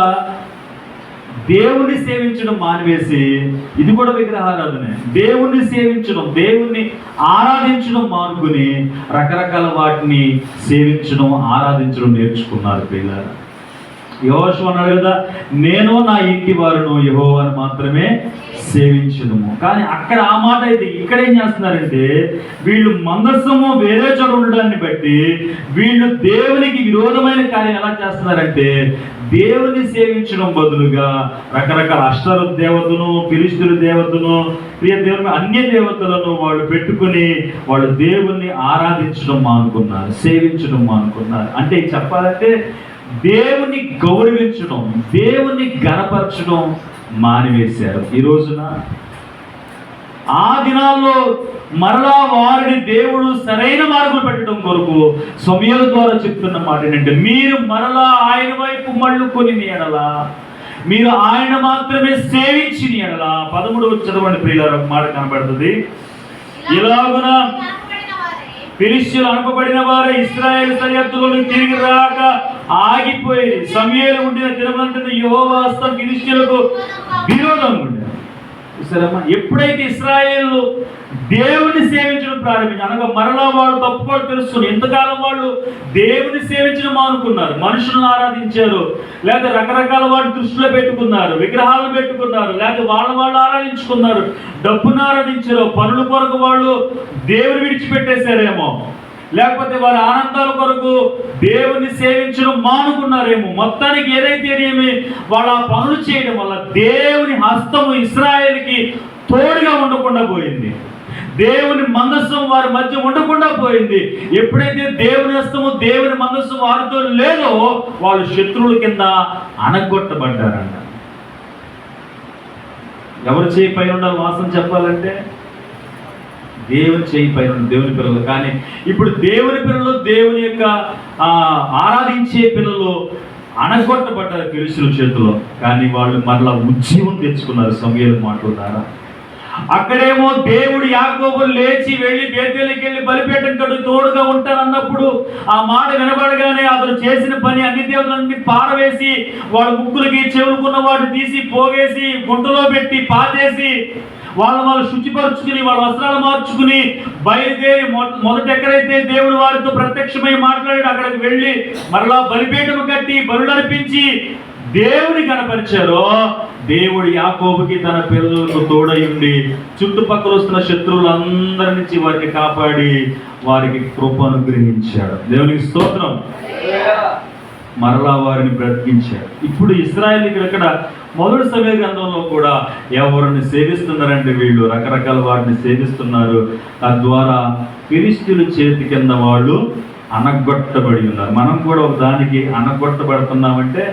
దేవుణ్ణి సేవించడం మానివేసి, ఇది కూడా విగ్రహారాధనే, దేవుణ్ణి సేవించడం, దేవుణ్ణి ఆరాధించడం మానుకుని రకరకాల వాటిని సేవించడం, ఆరాధించడం నేర్చుకున్నారు పిల్లలు. యెహోషువ అన్నాడు కదా, నేను నా ఇంటి వారును యెహోవాను మాత్రమే సేవించడము. కానీ అక్కడ ఆ మాట అయితే ఇక్కడ ఏం చేస్తున్నారంటే, వీళ్ళు మందస్సము వేరే చోట ఉండడాన్ని బట్టి వీళ్ళు దేవునికి విరోధమైన కార్యం ఎలా చేస్తున్నారంటే, దేవుని సేవించడం బదులుగా రకరకాల అష్టర దేవతను, ఫిలిష్తీయుల దేవతను, ప్రియ దేవుని అన్య దేవతలను వాళ్ళు పెట్టుకుని వాళ్ళు దేవుణ్ణి ఆరాధించడం మానుకున్నారు, సేవించడం మానుకున్నారు. అంటే చెప్పాలంటే దేవుని గౌరవించడం, దేవుని ఘనపరచడం మానివేశారు. ఈ రోజున ఆ దినాల్లో మరలా వారిని దేవుడు సరైన మార్గం పెట్టడం కొరకు సమూయేలు ద్వారా చెప్తున్న మాట ఏంటంటే, మీరు మరలా ఆయన వైపు మళ్ళుకొని ఎడలా, మీరు ఆయన మాత్రమే సేవించిన ఎడలా. 13 చదవండి ప్రియులారా, మాట కనబడుతుంది. ఇలాగున ఫిలిష్తీయులు అనుపబడిన వారే ఇశ్రాయేలు సరిహద్దులను తిరిగి రాక ఆగిపోయి, సమూయేలు ఉండిన దినమంతట యెహోవా హస్తం ఫిలిష్తీయులకు విరోధంగా ఉండేది. సరేమ్మా, ఎప్పుడైతే ఇశ్రాయేలు దేవుని సేవించడం ప్రారంభించారు, అనగా మరలా వాళ్ళు తప్పుకోవడం తెలుసుకుని, ఎంతకాలం వాళ్ళు దేవుని సేవించడం మానుకున్నారు, మనుషులను ఆరాధించారు, లేదా రకరకాల వాటి దృష్టిలో పెట్టుకున్నారు, విగ్రహాలను పెట్టుకున్నారు, లేదా వాళ్ళు ఆరాధించుకున్నారు, డబ్బును ఆరాధించారు, పనుల కొరకు వాళ్ళు దేవుని విడిచిపెట్టేశారేమో, లేకపోతే వారి ఆనందాల కొరకు దేవుని సేవించడం మానుకున్నారేమో. మొత్తానికి ఏదైతే ఏమి వాళ్ళ పనులు చేయడం వల్ల దేవుని హస్తము ఇశ్రాయేలుకి తోడుగా ఉండకుండా పోయింది, దేవుని మందస్సం వారి మధ్య ఉండకుండా పోయింది. ఎప్పుడైతే దేవుని హస్తము, దేవుని మందస్సం వారితో లేదో వాళ్ళు శత్రువుల కింద అనగొట్టబడ్డారంట. ఎవరు చేయి పైన ఉండాలి వాసన చెప్పాలంటే? దేవుని చేయి పైన దేవుని పిల్లలు. కానీ ఇప్పుడు దేవుని పిల్లలు, దేవుని యొక్క ఆరాధించే పిల్లలు అనగొట్టబడ్డారు ఫిలిష్తీయుల చేతిలో. కానీ వాళ్ళు మరలా ఉజ్జీవం తెచ్చుకున్నారు సమూయేలు మాటల ద్వారా. అక్కడేమో దేవుడు యాకోబు లేచి వెళ్ళి బేతేలుకి వెళ్ళి బలిపీఠం కడు తోడుగా ఉంటానన్నప్పుడు ఆ మాట వినబడగానే అతను చేసిన పని అన్ని దేవులన్నీ పారవేసి, వాళ్ళ ముక్కులకి చెవులుకున్న వాటిని తీసి పోగేసి గుంటలో పెట్టి పాతేసి వాళ్ళు శుచిపరుచుకుని వాళ్ళ వస్త్రాలు మార్చుకుని బయలుదేరి మొదట ఎక్కడైతే దేవుడు వారితో ప్రత్యక్షమై మాట్లాడి అక్కడికి వెళ్ళి మరలా బలిపీఠం కట్టి బలులర్పించి దేవుని కనపరిచారో, దేవుడు యాకోబుకి తన పిల్లలకు తోడయుండి చుట్టుపక్కల వస్తున్న శత్రువులందరి నుంచి వారిని కాపాడి వారికి కృప అనుగ్రహించాడు. దేవునికి స్తోత్రం. మరలా వారిని బ్రతికించాడు. ఇప్పుడు ఇశ్రాయేలు ఇక్కడ మొదటి సమూయేలు గ్రంథంలో కూడా ఎవరిని సేవిస్తున్నారంటే వీళ్ళు రకరకాల వారిని సేవిస్తున్నారు. తద్వారా ఫిలిష్తీయుల చేతి కింద వాళ్ళు అనగొట్టబడి ఉన్నారు. మనం కూడా ఒక దానికి అనగొట్టబడుతున్నామంటే,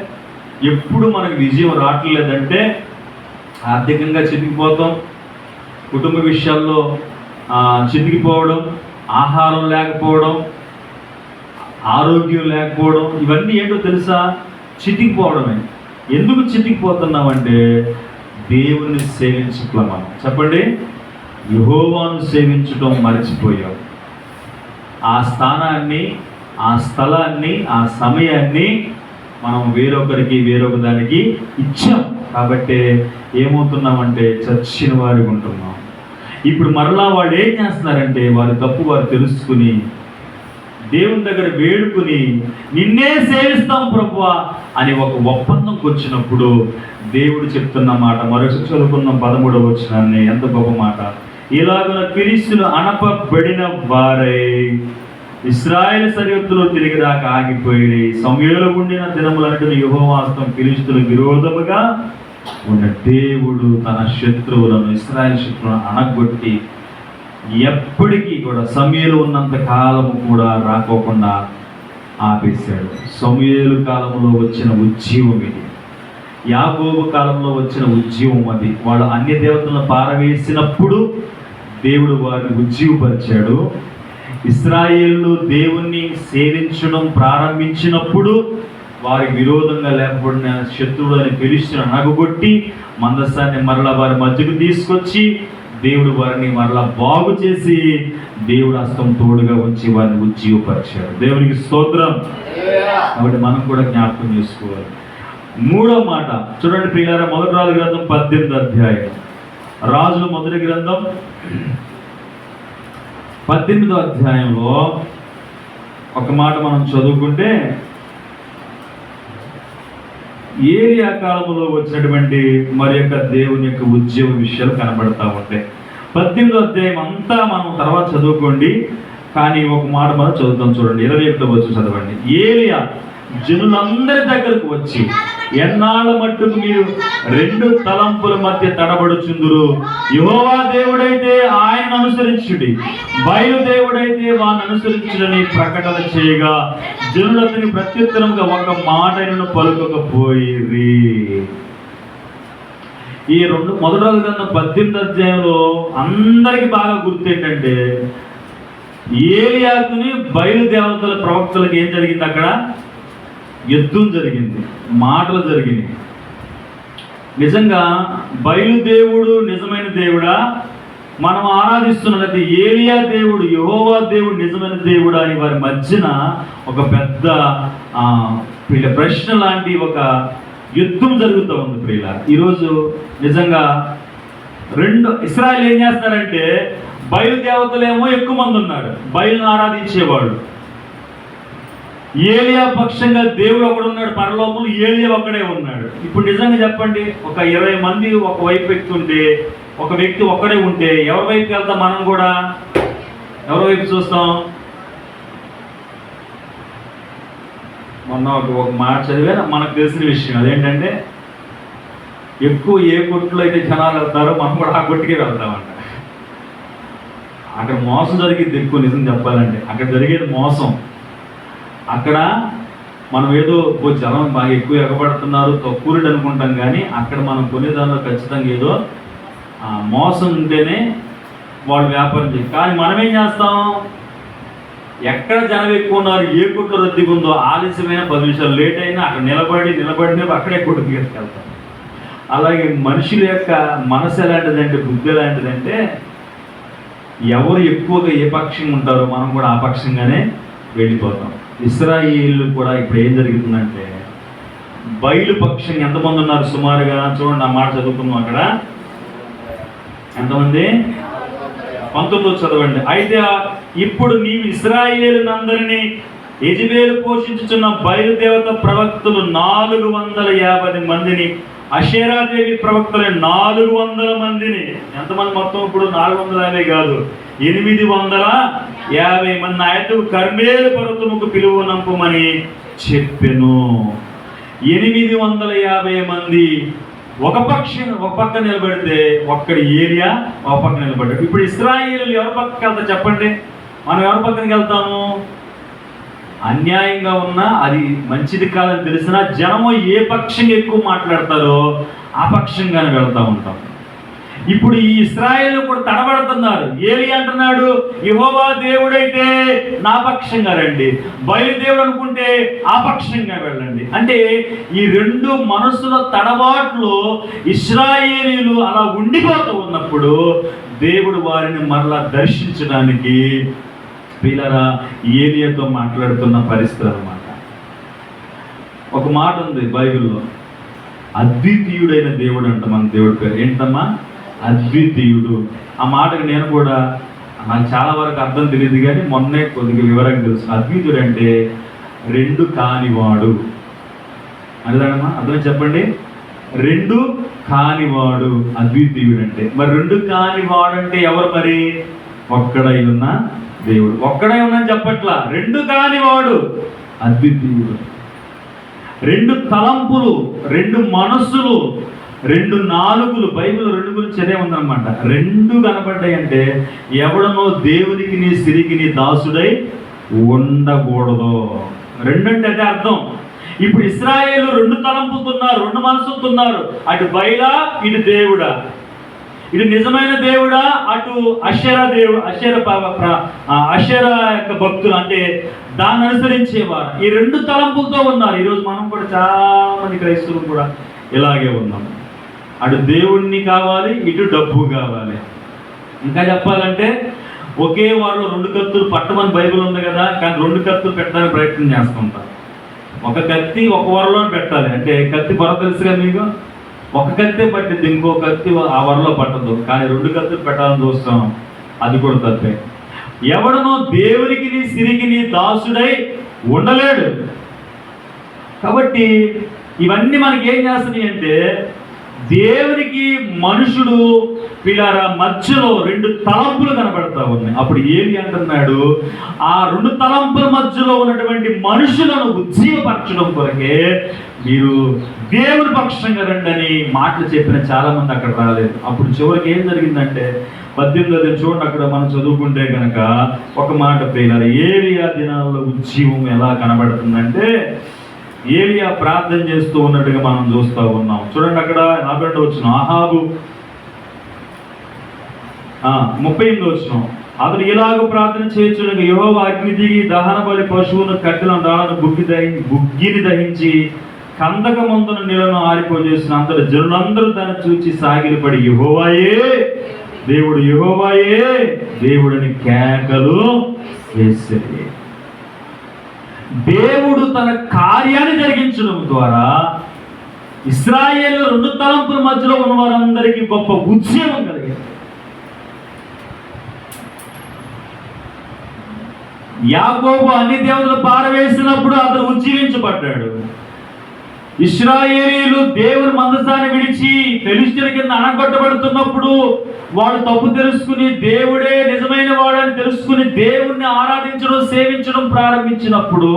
ఎప్పుడు మనకు విజయం రావట్లేదంటే ఆర్థికంగా చితికిపోతాం, కుటుంబ విషయాల్లో చితికిపోవడం, ఆహారం లేకపోవడం, ఆరోగ్యం లేకపోవడం, ఇవన్నీ ఏంటో తెలుసా? చితికిపోవడమే. ఎందుకు చితికిపోతున్నామంటే దేవుణ్ణి సేవించట్లా. మనం చెప్పండి, యెహోవాను సేవించడం మర్చిపోయాం. ఆ స్థానాన్ని, ఆ స్థలాన్ని, ఆ సమయాన్ని మనం వేరొక దానికి ఇచ్చాం. కాబట్టి ఏమవుతున్నామంటే చచ్చిన వారికి ఉంటున్నాం. ఇప్పుడు మరలా వాళ్ళు ఏం చేస్తున్నారంటే వారి తప్పు వారు తెలుసుకుని దేవుని దగ్గర వేడుకుని నిన్నే సేవిస్తాం ప్రభువా అని ఒక ఒప్పందంకి వచ్చినప్పుడు దేవుడు చెప్తున్న మాట మరొక చదువుకున్న 13వ వచనాన్ని, ఎంత గొప్ప మాట. ఇలాగున ఫిలిష్తీయులు అనపబడిన వారై ఇశ్రాయేలు సరిహద్దులో తిరిగి దాకా ఆగిపోయి, సమూయేలు ఉండిన దినములన్నిటిని యెహోవా హస్తం ఫిలిష్తీయులకు విరోధముగా ఉన్న దేవుడు తన శత్రువులను, ఇశ్రాయేలు శత్రువులను అనగొట్టి ఎప్పటికీ కూడా సమూయేలు ఉన్నంత కాలము కూడా రాకోకుండా ఆపేశాడు. సమూయేలు కాలంలో వచ్చిన ఉజ్జీవం ఇది, యాకోబు కాలంలో వచ్చిన ఉజ్జీవం అది. వాళ్ళు అన్య దేవతలను పారవేసినప్పుడు దేవుడు వారిని ఉజ్జీవపరిచాడు. ఇశ్రాయేలు దేవుణ్ణి సేవించడం ప్రారంభించినప్పుడు వారికి విరోధంగా లేకపోయిన శత్రువులు అని ఫిలిష్తీయులను నగగొట్టి మందసాన్ని మరలా వారి మధ్యకు తీసుకొచ్చి దేవుడు వారిని మరలా బాగు చేసి దేవుడు హస్తం తోడుగా ఉంచి వారిని ఉజ్జీవపరిచాడు. దేవునికి స్తోత్రం. కాబట్టి మనం కూడా జ్ఞాపకం చేసుకోవాలి. మూడో మాట చూడండి ప్రియులారా, మొదటి రాజుల గ్రంథం 18వ అధ్యాయం. రాజుల మొదటి గ్రంథం 18వ అధ్యాయంలో ఒక మాట మనం చదువుకుంటే, ఏలియా కాలంలో వచ్చినటువంటి మరి యొక్క దేవుని యొక్క ఉద్యోగ విషయాలు కనబడతా ఉంటాయి. 18వ అధ్యాయం అంతా మనం తర్వాత చదువుకోండి, కానీ ఒక మాట మనం చదువుతాం చూడండి. 21వ వచనం చదవండి. ఏలియా జనులందరి దగ్గరకు వచ్చి, ఎన్నాళ్ళ మట్టుకు మీరు రెండు తలంపుల మధ్య తడబడుచుందురు? యెహోవా దేవుడైతే ఆయన అనుసరించుడి, బయలు దేవుడైతే వారిని అనుసరించుడని ప్రకటన చేయగా జనులు అతని ప్రత్యుత్తరంగా ఒక మాటను పలుకకపోయిరి. ఈ మొదటి రాజుల గ్రంథం 18వ అధ్యాయంలో అందరికి బాగా గుర్తు ఏంటంటే, ఏలియాకుని బయలు దేవతల ప్రవక్తలకు ఏం జరిగింది? అక్కడ యుద్ధం జరిగింది, మాటలు జరిగినాయి. నిజంగా బయలుదేవుడు నిజమైన దేవుడా, మనం ఆరాధిస్తున్నది ఏలియా దేవుడు, యెహోవా దేవుడు నిజమైన దేవుడా అని వారి మధ్యన ఒక పెద్ద ప్రశ్న లాంటి ఒక యుద్ధం జరుగుతూ ఉంది ప్రియుల. ఈరోజు నిజంగా ఇశ్రాయేలు ఏం చేస్తారంటే, బయలుదేవతలేమో ఎక్కువ మంది ఉన్నారు, బయలును ఆరాధించేవాళ్ళు. ఏలియా పక్షంగా దేవుడు ఒకడు ఉన్నాడు పరలోకంలో, ఏలియా ఒక్కడే ఉన్నాడు. ఇప్పుడు నిజంగా చెప్పండి, ఒక 20 మంది ఒక వైపు వ్యక్తి ఉంటే, ఒక వ్యక్తి ఒక్కడే ఉంటే ఎవరి వైపు వెళ్తాం? మనం కూడా ఎవరి వైపు చూస్తాం? మొన్న ఒక మాట చదివే మనకు తెలిసిన విషయం అదేంటంటే, ఎక్కువ ఏ కొట్టులో అయితే జనాలు వెళ్తారో మనం కూడా ఆ కొట్టుకే వెళ్తామంట. అక్కడ మోసం జరిగేది ఎక్కువ, నిజం చెప్పాలంటే అక్కడ జరిగేది మోసం. అక్కడ మనం ఏదో జనం బాగా ఎక్కువ ఎగబడుతున్నారు తక్కువరేట్ అనుకుంటాం, కానీ అక్కడ మనం కొనేదానిలో ఖచ్చితంగా ఏదో మోసం ఉంటేనే వాళ్ళు వ్యాపారం చేయాలి. కానీ మనం ఏం చేస్తాం? ఎక్కడ జనం ఎక్కువ ఉన్నారు, ఏ కొట్లో రద్దీగా ఉందో ఆలస్యమైన 10 నిమిషాలు లేట్ అయినా అక్కడ నిలబడి అక్కడే కొట్టు తీసుకెళ్తాం. అలాగే మనుషుల యొక్క మనసు ఎలాంటిదంటే, బుద్ధి ఎలాంటిదంటే, ఎవరు ఎక్కువగా ఏ పక్షంగా ఉంటారో మనం కూడా ఆ పక్షంగానే వెళ్ళిపోతాం. ఇశ్రాయేలు కూడా ఇప్పుడు ఏం జరుగుతుందంటే, బయలు పక్షంగా ఎంతమంది ఉన్నారు సుమారుగా చూడండి, ఆ మాట చదువుకున్నాం. అక్కడ ఎంతమంది? 19 చదవండి. అయితే ఇప్పుడు నీవు ఇశ్రాయేలునందరినీ యెజెబెలు పోషించుచున్న బయలుదేవత ప్రవక్తలు 450 మందిని, అషేరాదేవి ప్రవక్తలు 400 మందిని, ఎంతమంది మొత్తం? ఇప్పుడు 450 కాదు, 850 మంది నా యొద్దకు కర్మేలు పర్వతముకు పిలువనంపమని చెప్పెను. 850 మంది ఒక పక్క నిలబడితే ఒక్కడి ఏలియా ఒక పక్క నిలబడ్డాడు. ఇప్పుడు ఇశ్రాయేలు ఎవరి పక్కకి వెళ్తా చెప్పండి? మనం ఎవరి పక్కనకి వెళ్తాము? అన్యాయంగా ఉన్నా, అది మంచిది కాదని తెలిసినా జనము ఏ పక్షంగా ఎక్కువ మాట్లాడతారో ఆ పక్షంగానే వెళ్తూ ఉంటాం. ఇప్పుడు ఈ ఇశ్రాయేలు కూడా తడబడుతున్నారు. ఏలియా అంటున్నాడు, యెహోవా దేవుడైతే నా పక్షంగా రండి, బయలుదేవుడు అనుకుంటే ఆ పక్షంగా వెళ్ళండి. అంటే ఈ రెండు మనసుల తడబాట్లు ఇశ్రాయేలీలు అలా ఉండిపోతూ ఉన్నప్పుడు దేవుడు వారిని మరలా దర్శించడానికి పిల్లరా ఏలియాతో మాట్లాడుతున్న పరిస్థితి అన్నమాట. ఒక మాట ఉంది బైబిల్లో, అద్వితీయుడైన దేవుడు అంట మన దేవుడి పేరు. ఏంటమ్మా? అద్వితీయుడు. ఆ మాటకు నేను కూడా నాకు చాలా వరకు అర్థం తెలియదు, కానీ మొన్నే కొద్దిగా వివరంగా తెలుసు. అద్వితీయుడు అంటే రెండు కానివాడు అదేదమ్మా, అర్థం చెప్పండి. రెండు కానివాడు అద్వితీయుడు అంటే. మరి రెండు కానివాడు అంటే ఎవరు? మరి ఒక్కడై ఉన్న దేవుడు. ఒక్కడై ఉన్నని చెప్పట్లా, రెండు కానివాడు అద్వితీయుడు. రెండు తలంపులు, రెండు మనస్సులు, రెండు నాలుగులు. బైబిల్ రెండు గురించి అదే ఉందన్నమాట. రెండు కనబడ్డాయి అంటే ఎవడనో దేవునికి నీ సిరికి నీ దాసుడై ఉండకూడదు. రెండు అంటే అదే అర్థం. ఇప్పుడు ఇశ్రాయేలు రెండు తలంపుతున్నారు, రెండు మనసుతున్నారు. అటు బయలా, ఇటు దేవుడా. ఇటు నిజమైన దేవుడా, అటు అషేరా దేవుడు, అషేరా యొక్క భక్తులు అంటే దాన్ని అనుసరించేవారు. ఈ రెండు తలంపులతో ఉన్నారు. ఈరోజు మనం కూడా చాలా మంది క్రైస్తవులు కూడా ఇలాగే ఉన్నాం. అటు దేవుణ్ణి కావాలి, ఇటు డబ్బు కావాలి. ఇంకా చెప్పాలంటే ఒకే వారిలో రెండు కత్తులు పట్టమని బైబిల్ ఉంది కదా, కానీ రెండు కత్తులు పెట్టడానికి ప్రయత్నం చేస్తుంటారు. ఒక కత్తి ఒక వరలో పెట్టాలి అంటే కత్తి పొర తెలుసుగా మీకు, ఒక కత్తే పట్టింది, ఇంకో కత్తి ఆ వరలో పట్టదు. కానీ రెండు కత్తులు పెట్టాలని చూస్తాం, అది కూడా తప్పే. ఎవడనో దేవునికి సిరికి దాసుడై ఉండలేడు. కాబట్టి ఇవన్నీ మనకి ఏం చేస్తున్నాయి అంటే దేవునికి మనుషుడు పిల్లరా మధ్యలో రెండు తలంపులు కనబడతా ఉన్నాయి. అప్పుడు ఏమి అంటున్నాడు, ఆ రెండు తలంపుల మధ్యలో ఉన్నటువంటి మనుషులను ఉజ్జీవపరచడం కొరకే మీరు దేవుని పక్షంగా రండని మాటలు చెప్పిన చాలా మంది అక్కడ రాలేదు. అప్పుడు చివరికి ఏం జరిగిందంటే 18 చూడండి, అక్కడ మనం చదువుకుంటే కనుక ఒక మాట ప్రియులారా, ఏలియా దినాల్లో ఉజ్జీవం ఎలా కనబడుతుందంటే ఏలియా ప్రార్థన చేస్తూ ఉన్నట్టుగా మనం చూస్తూ ఉన్నాం. చూడండి అక్కడ 42 వచనం, ఆహాబు 38 వచనం, అతడు ఇలాగ ప్రార్థన చేయొచ్చునగా యెహోవా అగ్ని దిగి దహన బలి పశువును కట్టిన రాళ్ళను బుగ్గిని దహించి కందక మందున నీళ్లను ఆరిపోజేసిన అంతటి జనులందరూ దాన్ని చూచి సాగిలపడి యెహోవాయే దేవుడు, యెహోవాయే దేవుడిని కేకలు వేసేది. దేవుడు తన కార్యాన్ని జరిగించడం ద్వారా ఇశ్రాయేలు రెండు తలంపుల మధ్యలో ఉన్న వారందరికీ గొప్ప ఉజ్జీవం కలిగింది. యాకోబు అన్ని దేవతలు పారవేసినప్పుడు అతను ఉజ్జీవించబడ్డాడు. ఇశ్రాయేలీయులు దేవుని మందసాన్ని విడిచి ఫిలిష్తీయుల కింద అణగొట్టబడుతున్నప్పుడు వాళ్ళు తప్పు తెలుసుకుని దేవుడే నిజమైన వాడని తెలుసుకుని దేవుణ్ణి ఆరాధించడం సేవించడం ప్రారంభించినప్పుడు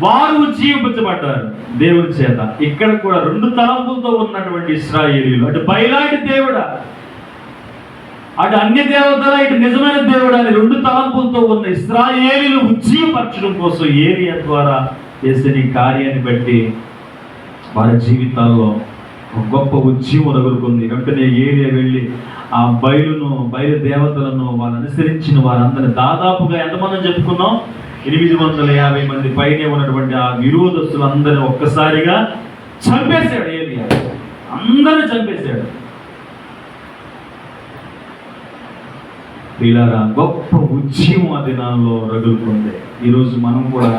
వారు ఉజ్జీవించబడ్డారు దేవుని చేత. ఇక్కడ కూడా రెండు తలంపులతో ఉన్నటువంటి ఇశ్రాయేలీయులు, అటు బయలాటి దేవుడా, అటు అన్య దేవతల, ఇటు నిజమైన దేవుడా అని రెండు తలంపులతో ఉన్న ఇశ్రాయేలీయులు ఉజ్జీవపరచడం కోసం ఏలియా ద్వారా చేసిన ఈ కార్యాన్ని బట్టి వారి జీవితాల్లో ఒక గొప్ప ఉజ్జీవం రగులుకుంది. వెంటనే ఏలియా వెళ్ళి ఆ బయలు దేవతలను వాళ్ళు అనుసరించిన వారందరినీ దాదాపుగా ఎంతమంది చెప్పుకున్నాం, 850 మంది పైనే ఉన్నటువంటి ఆ విరోధస్తులందరినీ ఒక్కసారిగా చంపేశాడు ఏలియా. అందరిని చంపేశాడు. పిల్లరా, గొప్ప ఉజ్జీవం ఆ దినాల్లో రగులుకుంది. ఈరోజు మనం కూడా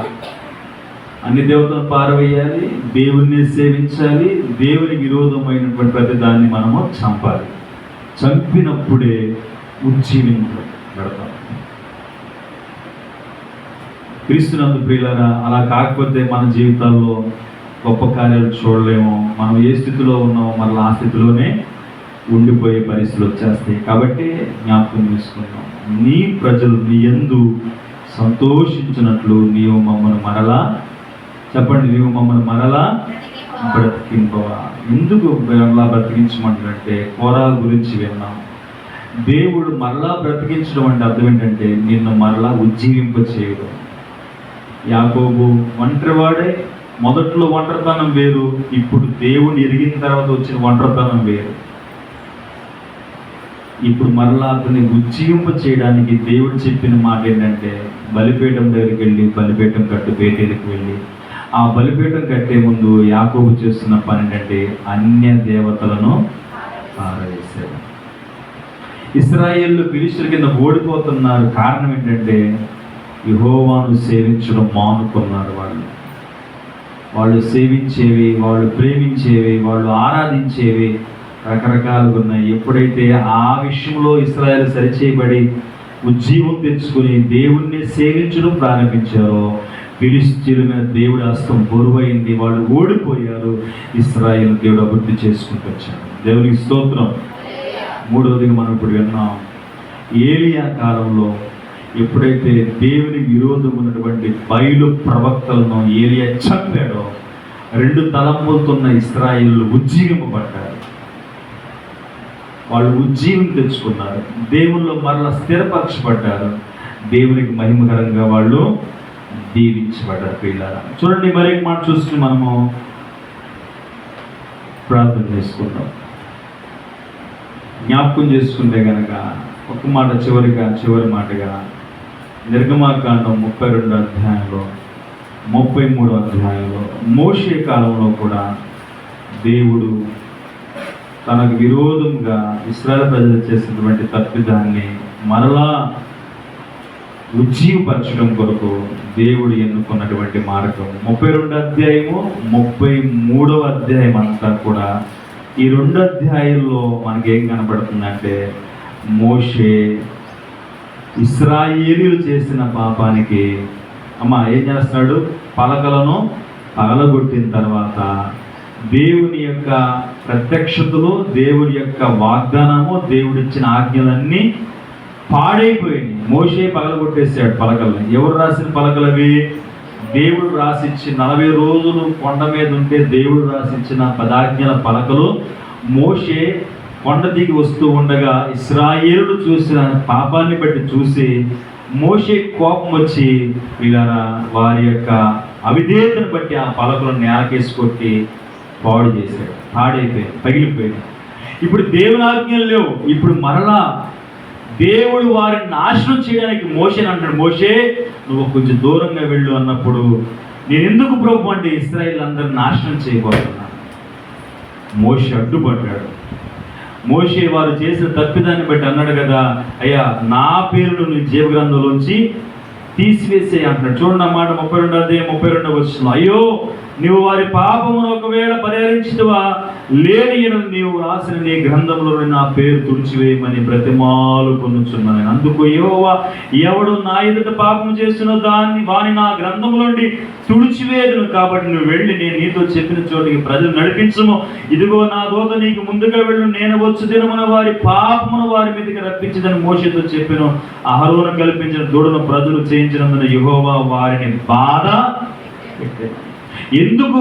అన్ని దేవతలను పారవేయాలి, దేవుణ్ణి సేవించాలి, దేవుని విరోధమైనటువంటి ప్రతి దాన్ని మనము చంపాలి. చంపినప్పుడే ఉజ్జీవించబడతాం. క్రీస్తునందు ప్రియులారా, అలా కాకపోతే మన జీవితాల్లో గొప్ప కార్యాలు చూడలేము. మనం ఏ స్థితిలో ఉన్నామో మళ్ళీ ఆ స్థితిలోనే ఉండిపోయే పరిస్థితులు వచ్చేస్తాయి. కాబట్టి జ్ఞాపకం చేసుకుందాం, నీ ప్రజలు నీ యందు సంతోషించినట్లు నీవు మమ్మల్ని మరలా, చెప్పండి, నీవు మమ్మల్ని మరలా బ్రతికింపవా. ఎందుకు మరలా బ్రతికించమంటే కోరాల గురించి విన్నాం. దేవుడు మరలా బ్రతికించడం అంటే అర్థం ఏంటంటే నిన్ను మరలా ఉజ్జీవింప చేయడం. యాకోబు ఒంటరివాడే, మొదట్లో ఒంటరితనం వేరు, ఇప్పుడు దేవుని ఎరిగిన తర్వాత వచ్చిన ఒంటరితనం వేరు. ఇప్పుడు మరలా అతన్ని ఉజ్జీవింప చేయడానికి దేవుడు చెప్పిన మాట ఏంటంటే బలిపీఠం దగ్గరికి వెళ్ళి బలిపీఠం కట్టు, బేటేలకు వెళ్ళి ఆ బలిపీఠం కట్టే ముందు యాకోబు చేస్తున్న పని ఏంటంటే అన్య దేవతలను పారవేశారు. ఇశ్రాయేలు ఫిలిష్తీయుల కింద ఓడిపోతున్నారు. కారణం ఏంటంటే యెహోవాను సేవించడం మానుకున్నారు. వాళ్ళు సేవించేవి, వాళ్ళు ప్రేమించేవి, వాళ్ళు ఆరాధించేవి రకరకాలుగా ఉన్నాయి. ఎప్పుడైతే ఆ విషయంలో ఇశ్రాయేలు సరిచేయబడి ఉజ్జీవం తెచ్చుకుని దేవుణ్ణి సేవించడం ప్రారంభించారో ఫిలిష్తీయుల మీద దేవుడి హస్తం బరువైంది, వాళ్ళు ఓడిపోయారు. ఇశ్రాయేలు దేవుడు అభివృద్ధి చేసుకుంటూ వచ్చాడు. దేవునికి స్తోత్రం. మూడవదిగా మనం ఇప్పుడు విన్నాం, ఏలియా కాలంలో ఎప్పుడైతే దేవుని విరోధం ఉన్నటువంటి బయలు ప్రవక్తలను ఏలియా చంపాడో రెండు తలంపులతున్న ఇశ్రాయేలు ఉజ్జీవింపబడ్డారు. వాళ్ళు ఉజ్జీవం తెచ్చుకున్నారు, దేవుల్లో మరలా స్థిరపరచబడ్డారు, దేవునికి మహిమకరంగా వాళ్ళు దీవించబడ్డారు. పిల్లల చూడండి, మరొక మాట చూసుకుని మనము ప్రార్థన చేసుకుందాం. జ్ఞాపకం చేసుకుంటే కనుక ఒక మాట చివరి మాటగా నిర్గమాకాండం 32 అధ్యాయంలో 33 అధ్యాయంలో మోషే కాలంలో కూడా దేవుడు తనకు విరోధంగా ఇశ్రాయేలు ప్రజలు చేసినటువంటి తప్పిదాన్ని మరలా ఉజ్జీవపరచడం కొరకు దేవుడు ఎన్నుకున్నటువంటి మార్గం 32 అధ్యాయము 33వ అధ్యాయం అంతా కూడా ఈ 2 అధ్యాయాల్లో మనకేం కనపడుతుందంటే మోషే ఇశ్రాయేలీయులు చేసిన పాపానికి ఏం చేస్తున్నాడు, పలకలను పగలగొట్టిన తర్వాత దేవుని యొక్క ప్రత్యక్షతలు, దేవుని యొక్క వాగ్దానము, దేవుడిచ్చిన ఆజ్ఞలన్నీ పాడైపోయింది. మోషే పగలగొట్టేశాడు పలకల్ని. ఎవరు రాసిన పలకలవి? దేవుడు రాసిచ్చి 40 రోజులు కొండ మీద ఉంటే దేవుడు రాసిచ్చిన 10 ఆజ్ఞల పలకలు మోషే కొండ దిగి వస్తూ ఉండగా ఇశ్రాయేలుడు చూసిన పాపాన్ని బట్టి చూసి మోషే కోపం వచ్చి వీళ్ళ వారి యొక్క అవిధేయతను బట్టి ఆ పలకలను నేలకేసి కొట్టి పాడు చేశాడు. పాడైపోయింది, పగిలిపోయింది. ఇప్పుడు దేవుని ఆజ్ఞలు లేవు. ఇప్పుడు మరలా దేవుడు వారిని నాశనం చేయడానికి మోషేని అంటాడు, మోషే నువ్వు కొంచెం దూరంగా వెళ్ళు అన్నప్పుడు, నేను ఎందుకు ప్రభు అంటే ఇశ్రాయేలు అందరిని నాశనం చేయబోతున్నా. మోషే అడ్డుపడ్డాడు. మోషే వారు చేసిన తప్పిదాన్ని బట్టి అన్నాడు కదా, అయ్యా నా పేరును నీ జీవగ్రంథంలోంచి తీసివేసే అంటున్నాడు. చూడండి అన్నమాట 32 అధ్యాయం 32 వచనం. అయ్యో నువ్వు వారి పాపమును ఒకవేళ పరిహరించువా, లేని నీవు రాసిన నీ గ్రంథంలో నా పేరు తుడిచివేయమని బ్రతిమాలు పొందుచున్నాను. అందుకు యెహోవా ఎవడు నా ఎదుట పాపం చేస్తున్న వాని నా గ్రంథంలోండి తుడిచివేయదును. కాబట్టి నువ్వు వెళ్ళి నేను నీతో చెప్పిన చోటికి ప్రజలు నడిపించుము. ఇదిగో నా దూత నీకు ముందుగా వెళ్ళు, నేను వచ్చు దినమున వారి పాపమును వారి మీదకి రప్పించదని మోషేతో చెప్పాను. అహరోను కల్పించిన దూడను ప్రజలు చేయించినందున యెహోవా వారిని బాధ పెట్టాడు. ఎందుకు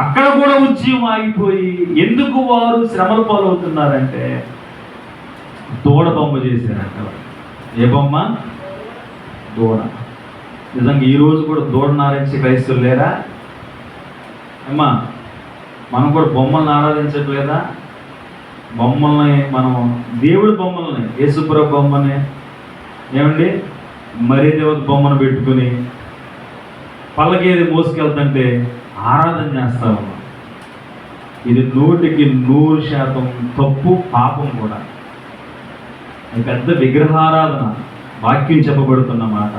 అక్కడ కూడా ఉద్యమం ఆగిపోయి ఎందుకు వారు శ్రమల పాలవుతున్నారంటే దూడ బొమ్మ చేశారంట. ఏ బొమ్మ? దూడ. నిజంగా ఈరోజు కూడా దూడను ఆరాధించే క్రైస్తవులు లేరా అమ్మా? మనం కూడా బొమ్మలను ఆరాధించట్లేదా? బొమ్మల్ని మనం దేవుడి బొమ్మల్ని, యేసుప్రభు బొమ్మని ఏమండి మరీ దేవత బొమ్మను పెట్టుకుని పల్లకేది మోసుకెళ్తుంటే ఆరాధన చేస్తా ఉన్నాం. ఇది 100% తప్పు, పాపం కూడా. పెద్ద విగ్రహారాధన వాక్యం చెప్పబడుతున్న మాట.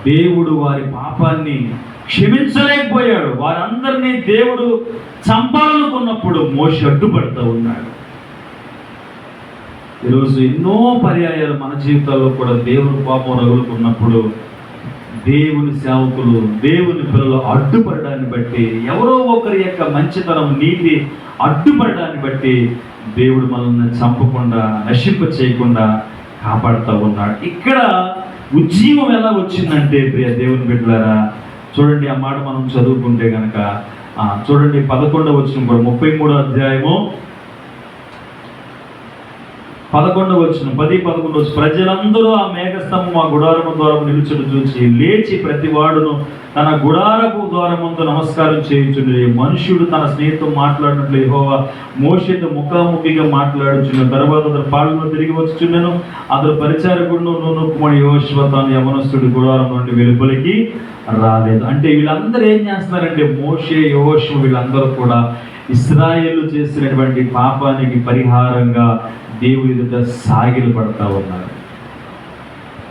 దేవుడు వారి పాపాన్ని క్షమించలేకపోయాడు. వారందరినీ దేవుడు చంపాలనుకున్నప్పుడు మోషే అడ్డుపడుతూ ఉన్నాడు. ఈరోజు ఎన్నో పర్యాయాలు మన జీవితాల్లో కూడా దేవుని పాపం రగులుకున్నప్పుడు దేవుని సేవకులు, దేవుని పిల్లలు అడ్డుపడడాన్ని బట్టి, ఎవరో ఒకరి యొక్క మంచితనం, నీతి అడ్డుపడడాన్ని బట్టి దేవుడు మనల్ని చంపకుండా, నశింప చేయకుండా కాపాడుతూ ఉన్నాడు. ఇక్కడ ఉజ్జీవం ఎలా వచ్చిందంటే ప్రియ దేవుని బిడ్డలారా, చూడండి ఆ మాట మనం చదువుకుంటే కనుక చూడండి 11వ వచనం కూడా 33వ అధ్యాయము 11వ వచనం 10-11 ప్రజలందరూ ఆ మేఘస్తంభం ఆ గుడారము ద్వారము నిలుచుట చూసి లేచి ప్రతి వాడును తన గుడారపు ద్వారముతో నమస్కారం చేయుచుండే. మనుష్యుడు తన స్నేహితుడు మాట్లాడినట్లు యెహోవా మోషేతో ముఖాముఖిగా మాట్లాడుచున్న తర్వాత అతను పాళ్ళను తిరిగి వచ్చుచుండెను. అతడు పరిచారకుడును నూను కుమారుడు యెహోషువ తాను యవనస్తుడి గుడారం నుండి వెలుపలికి రాలేదు. అంటే వీళ్ళందరూ ఏం చేస్తున్నారంటే మోషే, యెహోషువ వీళ్ళందరూ కూడా ఇశ్రాయేలు చేసినటువంటి పాపానికి పరిహారంగా దేవుడి ఎదుట సాగిలు పడతా ఉన్నారు.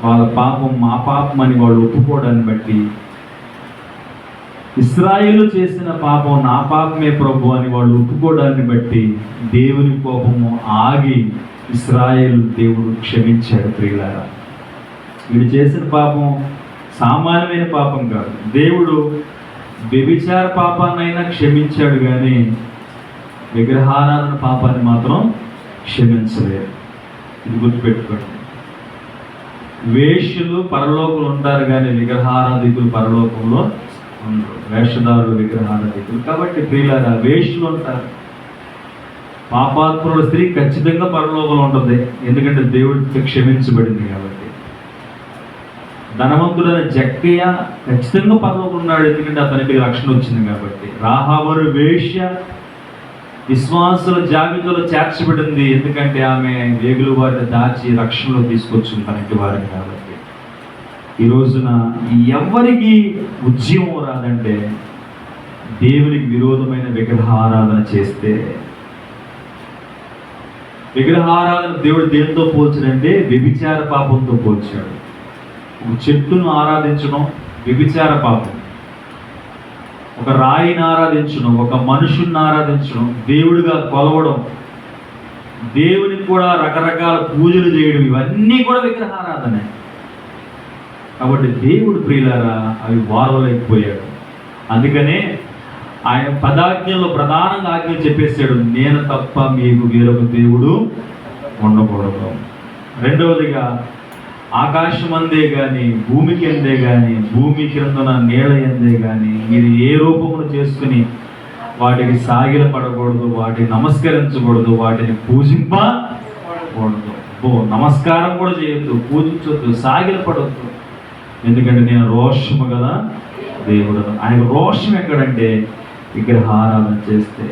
వాళ్ళ పాపం మా పాపం అని వాళ్ళు ఒప్పుకోవడాన్ని బట్టి, ఇశ్రాయేలు చేసిన పాపం నా పాపమే ప్రభు అని వాళ్ళు ఒప్పుకోవడాన్ని బట్టి దేవుని కోపము ఆగి ఇశ్రాయేలు దేవుడు క్షమించాడు. ప్రియులారా, వీడు చేసిన పాపం సామాన్యమైన పాపం కాదు. దేవుడు వ్యభిచార పాపాన్నైనా క్షమించాడు కానీ విగ్రహారాధన పాపాన్ని మాత్రం క్షమించలేదు. ఇది గుర్తుపెట్టుకోండి. వేష్యులు పరలోకంలో ఉంటారు కానీ విగ్రహారాధికులు పరలోకంలో ఉండరు. వేషధారులు విగ్రహారాధికులు. కాబట్టి ప్రియులారా, వేష్యులు ఉంటారు. పాపాత్ముల స్త్రీ ఖచ్చితంగా పరలోకంలో ఉంటుంది, ఎందుకంటే దేవుడితో క్షమించబడింది కాబట్టి. ధనవంతుడైన జక్కయ్య ఖచ్చితంగా పరలోకంలో ఉన్నాడు, ఎందుకంటే అతనికి రక్షణ వచ్చింది కాబట్టి. రాహాబు వేశ్య విశ్వాసుల జాబితాలో చేర్చబడింది. ఎందుకంటే ఆమె వేగుల వారిని దాచి రక్షణలో తీసుకొచ్చింది తన ఇంటి వారిని. కాబట్టి ఈ రోజున ఎవరికి ఉద్యమం రాదంటే దేవునికి విరోధమైన విగ్రహారాధన చేస్తే. విగ్రహారాధన దేవుడు దేనితో పోల్చాడంటే వ్యభిచార పాపంతో పోల్చాడు. ఒక చెట్టును ఆరాధించడం వ్యభిచార పాపం, ఒక రాయిని ఆరాధించడం, ఒక మనుషుని ఆరాధించడం, దేవుడిగా కొలవడం, దేవునికి కూడా రకరకాల పూజలు చేయడం, ఇవన్నీ కూడా విగ్రహారాధనే. కాబట్టి దేవుడు ప్రియులారా అవి వారవలేకపోయాడు. అందుకనే ఆయన పదాజ్ఞలో ప్రధానంగా ఆజ్ఞ చెప్పేశాడు, నేను తప్ప మీకు వేరొక దేవుడు ఉండకూడదు. రెండవదిగా ఆకాశం అందే కానీ, భూమికి అందే కానీ, భూమి క్రిందన నీళ్ళ ఎందే కానీ మీరు ఏ రూపమును చేసుకుని వాటికి సాగిల పడకూడదు, వాటిని నమస్కరించకూడదు, వాటిని పూజింపకూడదు. నమస్కారం కూడా చేయొద్దు, పూజించొద్దు, సాగిల పడవద్దు. ఎందుకంటే నేను రోషము గల దేవుడు. ఆయన రోషం ఎక్కడంటే విగ్రహారాధన చేస్తే.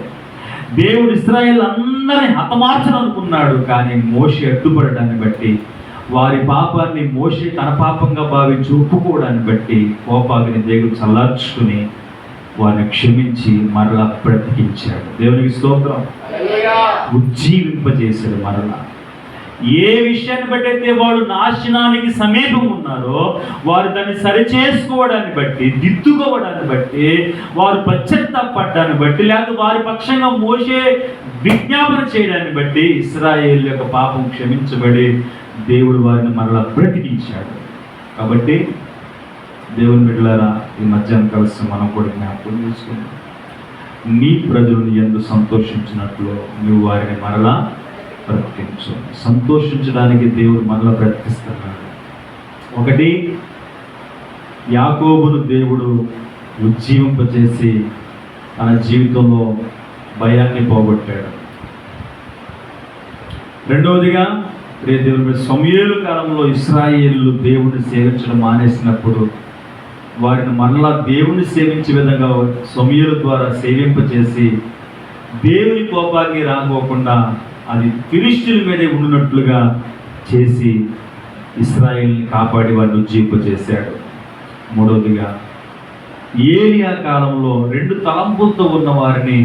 దేవుడు ఇశ్రాయేలు అందరినీ హతమార్చాలనుకున్నాడు, కానీ మోషే అడ్డుపడటాన్ని బట్టి, వారి పాపాన్ని మోషే తన పాపంగా భావించి ఒప్పుకోవడాన్ని బట్టి కోపాగ్ని దేవుడు చల్లార్చుకుని వారిని క్షమించి మరలా బ్రతికించాడు. దేవునికి స్తోత్రం. ఉజ్జీవింపజేశాడు మరలా. ఏ విషయాన్ని బట్టి అయితే వాడు నాశనానికి సమీపం ఉన్నారో వారు దాన్ని సరిచేసుకోవడాన్ని బట్టి, దిద్దుకోవడాన్ని బట్టి, వారు పశ్చాత్తాపడ్డాన్ని బట్టి, లేకపోతే వారి పక్షంగా మోషే విజ్ఞాపన చేయడాన్ని బట్టి ఇశ్రాయేలు యొక్క పాపం క్షమించబడి దేవుడు వారిని మరలా బ్రతికించాడు. కాబట్టి దేవుని బిడ్డలారా, ఈ మధ్యాహ్నం కలిసి మనం కూడా జ్ఞాపకం చేసుకుందాం. నీ ప్రజలను ఎందు సంతోషించినట్లు నువ్వు వారిని మరలా బ్రతికించు. సంతోషించడానికి దేవుడు మరలా బ్రతికిస్తున్నాడు. ఒకటి, యాకోబును దేవుడు ఉజ్జీవింపచేసి తన జీవితంలో భయాన్ని పోగొట్టాడు. రెండవదిగా దేవుని సమూయేలు కాలంలో ఇశ్రాయేలు దేవుడిని సేవించడం మానేసినప్పుడు వారిని మరలా దేవుణ్ణి సేవించే విధంగా సమూయేలు ద్వారా సేవింపచేసి దేవుని కోపాన్ని రాకోకుండా అది ఫిలిష్తీయుల మీదే ఉన్నట్లుగా చేసి ఇశ్రాయేలుని కాపాడి వారిని ఉజ్జీవింపచేశాడు. మూడవదిగా ఏలియా కాలంలో 2 తలంపులతో ఉన్న వారిని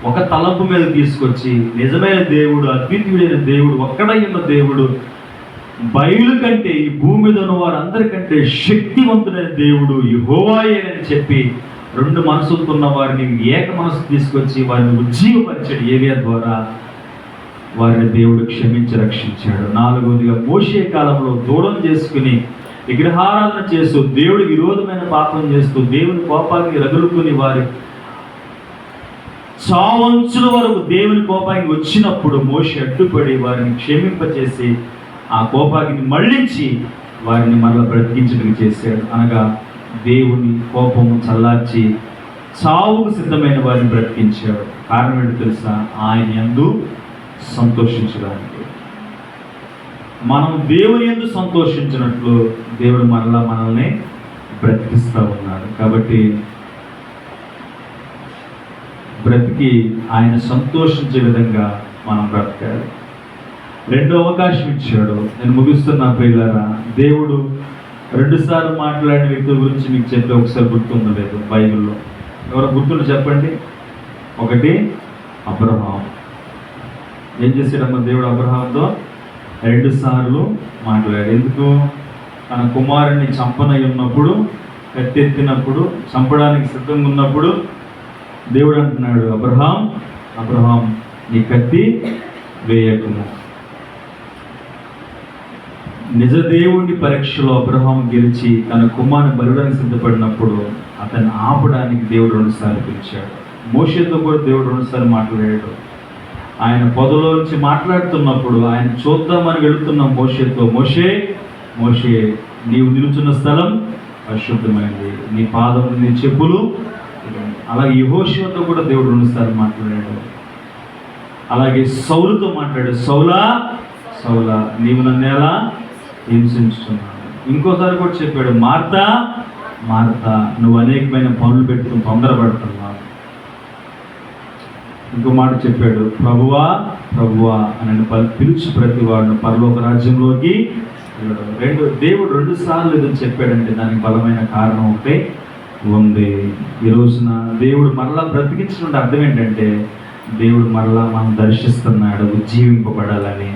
ఒక తలంపు మీద తీసుకొచ్చి నిజమైన దేవుడు, అద్వితీయుడైన దేవుడు, ఒక్కడైన దేవుడు, బయలు కంటే ఈ భూమి మీద ఉన్న వారందరికంటే శక్తివంతుడైన దేవుడు యెహోవాయే అని చెప్పి 2 మనసులతో ఉన్న వారిని ఏక మనసు తీసుకొచ్చి వారిని ఉజ్జీవపరిచాడు. ఏలియా ద్వారా వారిని దేవుడు క్షమించి రక్షించాడు. నాలుగవదిగా మోషే కాలంలో దూడం చేసుకుని విగ్రహారాధన చేస్తూ దేవుడి విరోధమైన పాపం చేస్తూ దేవుని కోపాన్ని రగులుకుని వారి చావంచుల వరకు దేవుని కోపానికి వచ్చినప్పుడు మోషే అడ్డుపడి వారిని క్షమింపచేసి ఆ కోపాన్ని మళ్లించి వారిని మరలా బ్రతికించడం చేశాడు. అనగా దేవుని కోపము చల్లార్చి చావుకు సిద్ధమైన వారిని బ్రతికించాడు. కారణం ఏంటో తెలుసా? ఆయన యందు సంతోషించడానికి. మనం దేవుని యందు సంతోషించినట్లు దేవుడు మరలా మనల్ని బ్రతికిస్తూ ఉన్నాడు. కాబట్టి బ్రతికి ఆయన సంతోషించే విధంగా మనం బ్రతకాలి. 2వ అవకాశం ఇచ్చాడు. నేను ముగిస్తున్నా ప్రియులారా. దేవుడు 2 సార్లు మాట్లాడిన వ్యక్తుల గురించి మీకు చెప్పి ఒకసారి గుర్తుందో లేదు బైబిల్లో? ఎవరో గుర్తుండి చెప్పండి. ఒకటి, అబ్రహాం. ఏం చేశాడమ్మా దేవుడు అబ్రహాంతో? 2 సార్లు మాట్లాడాడు. ఎందుకు? తన కుమారుడిని చంపనై ఉన్నప్పుడు, కత్తెత్తినప్పుడు, చంపడానికి సిద్ధంగా ఉన్నప్పుడు దేవుడు అంటున్నాడు, అబ్రహాం, అబ్రహాం, నీ కత్తి వేయకుము. నిజ దేవుడి పరీక్షలో అబ్రహాం గెలిచి తన కుమారుని బలిడానికి సిద్ధపడినప్పుడు అతన్ని ఆపడానికి దేవుడు 2 సార్లు పిలిచాడు. మోషేతో కూడా దేవుడు 2 సార్లు మాట్లాడాడు. ఆయన పొదలో నుంచి మాట్లాడుతున్నప్పుడు ఆయన చూద్దామని వెళుతున్న మోషేతో, మోషే, మోషే, నీవు నిలుచున్న స్థలం అశుద్ధమైనది, నీ పాదం, నీ చెప్పులు. అలాగే యెహోషువతో కూడా దేవుడు 2 సార్లు మాట్లాడాడు. అలాగే సౌలుతో మాట్లాడాడు, సౌలా, సౌలా, నీవు నన్ను ఎలా హింసించుతున్నావు. ఇంకోసారి కూడా చెప్పాడు, మార్తా, మార్తా, నువ్వు అనేకమైన పనులు పెట్టుకుని తొందరపడుతున్నావు. ఇంకో మాట చెప్పాడు, ప్రభువా ప్రభువా అని పిలిచి ప్రతి వాడిని పరలోక రాజ్యంలోకి దేవుడు 2 సార్లు ఏదని చెప్పాడంటే దానికి బలమైన కారణం ఒకటే ఉంది. ఈ రోజున దేవుడు మరలా బ్రతికించిన అర్థం ఏంటంటే దేవుడు మరలా మనం దర్శిస్తున్నాడు ఉజ్జీవింపబడాలని,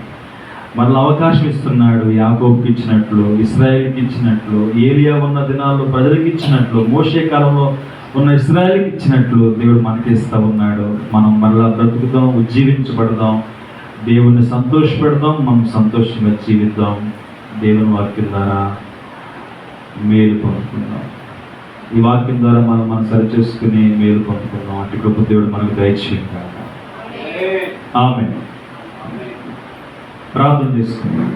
మరలా అవకాశం ఇస్తున్నాడు. యాకోబుకి ఇచ్చినట్లు, ఇశ్రాయేలుకి ఇచ్చినట్లు, ఏలియా ఉన్న దినాల్లో ప్రజలకు ఇచ్చినట్లు, మోషే కాలంలో ఉన్న ఇశ్రాయేలుకి ఇచ్చినట్లు దేవుడు మనకి ఇస్తూ ఉన్నాడు. మనం మరలా బ్రతుకుదాం, ఉజ్జీవించబడదాం, దేవుణ్ణి సంతోషపెడదాం, మనం సంతోషంగా జీవిద్దాం. దేవుని వాక్యం ద్వారా మేలు పొందుకుందాం. ఈ వాక్యం ద్వారా మనం సరి చేసుకుని మేలు పొందుకుందాం. అటు కృప దేవుడు మనకు దయచేయండి. ఆమేన్. ప్రార్థన చేసుకుందాం.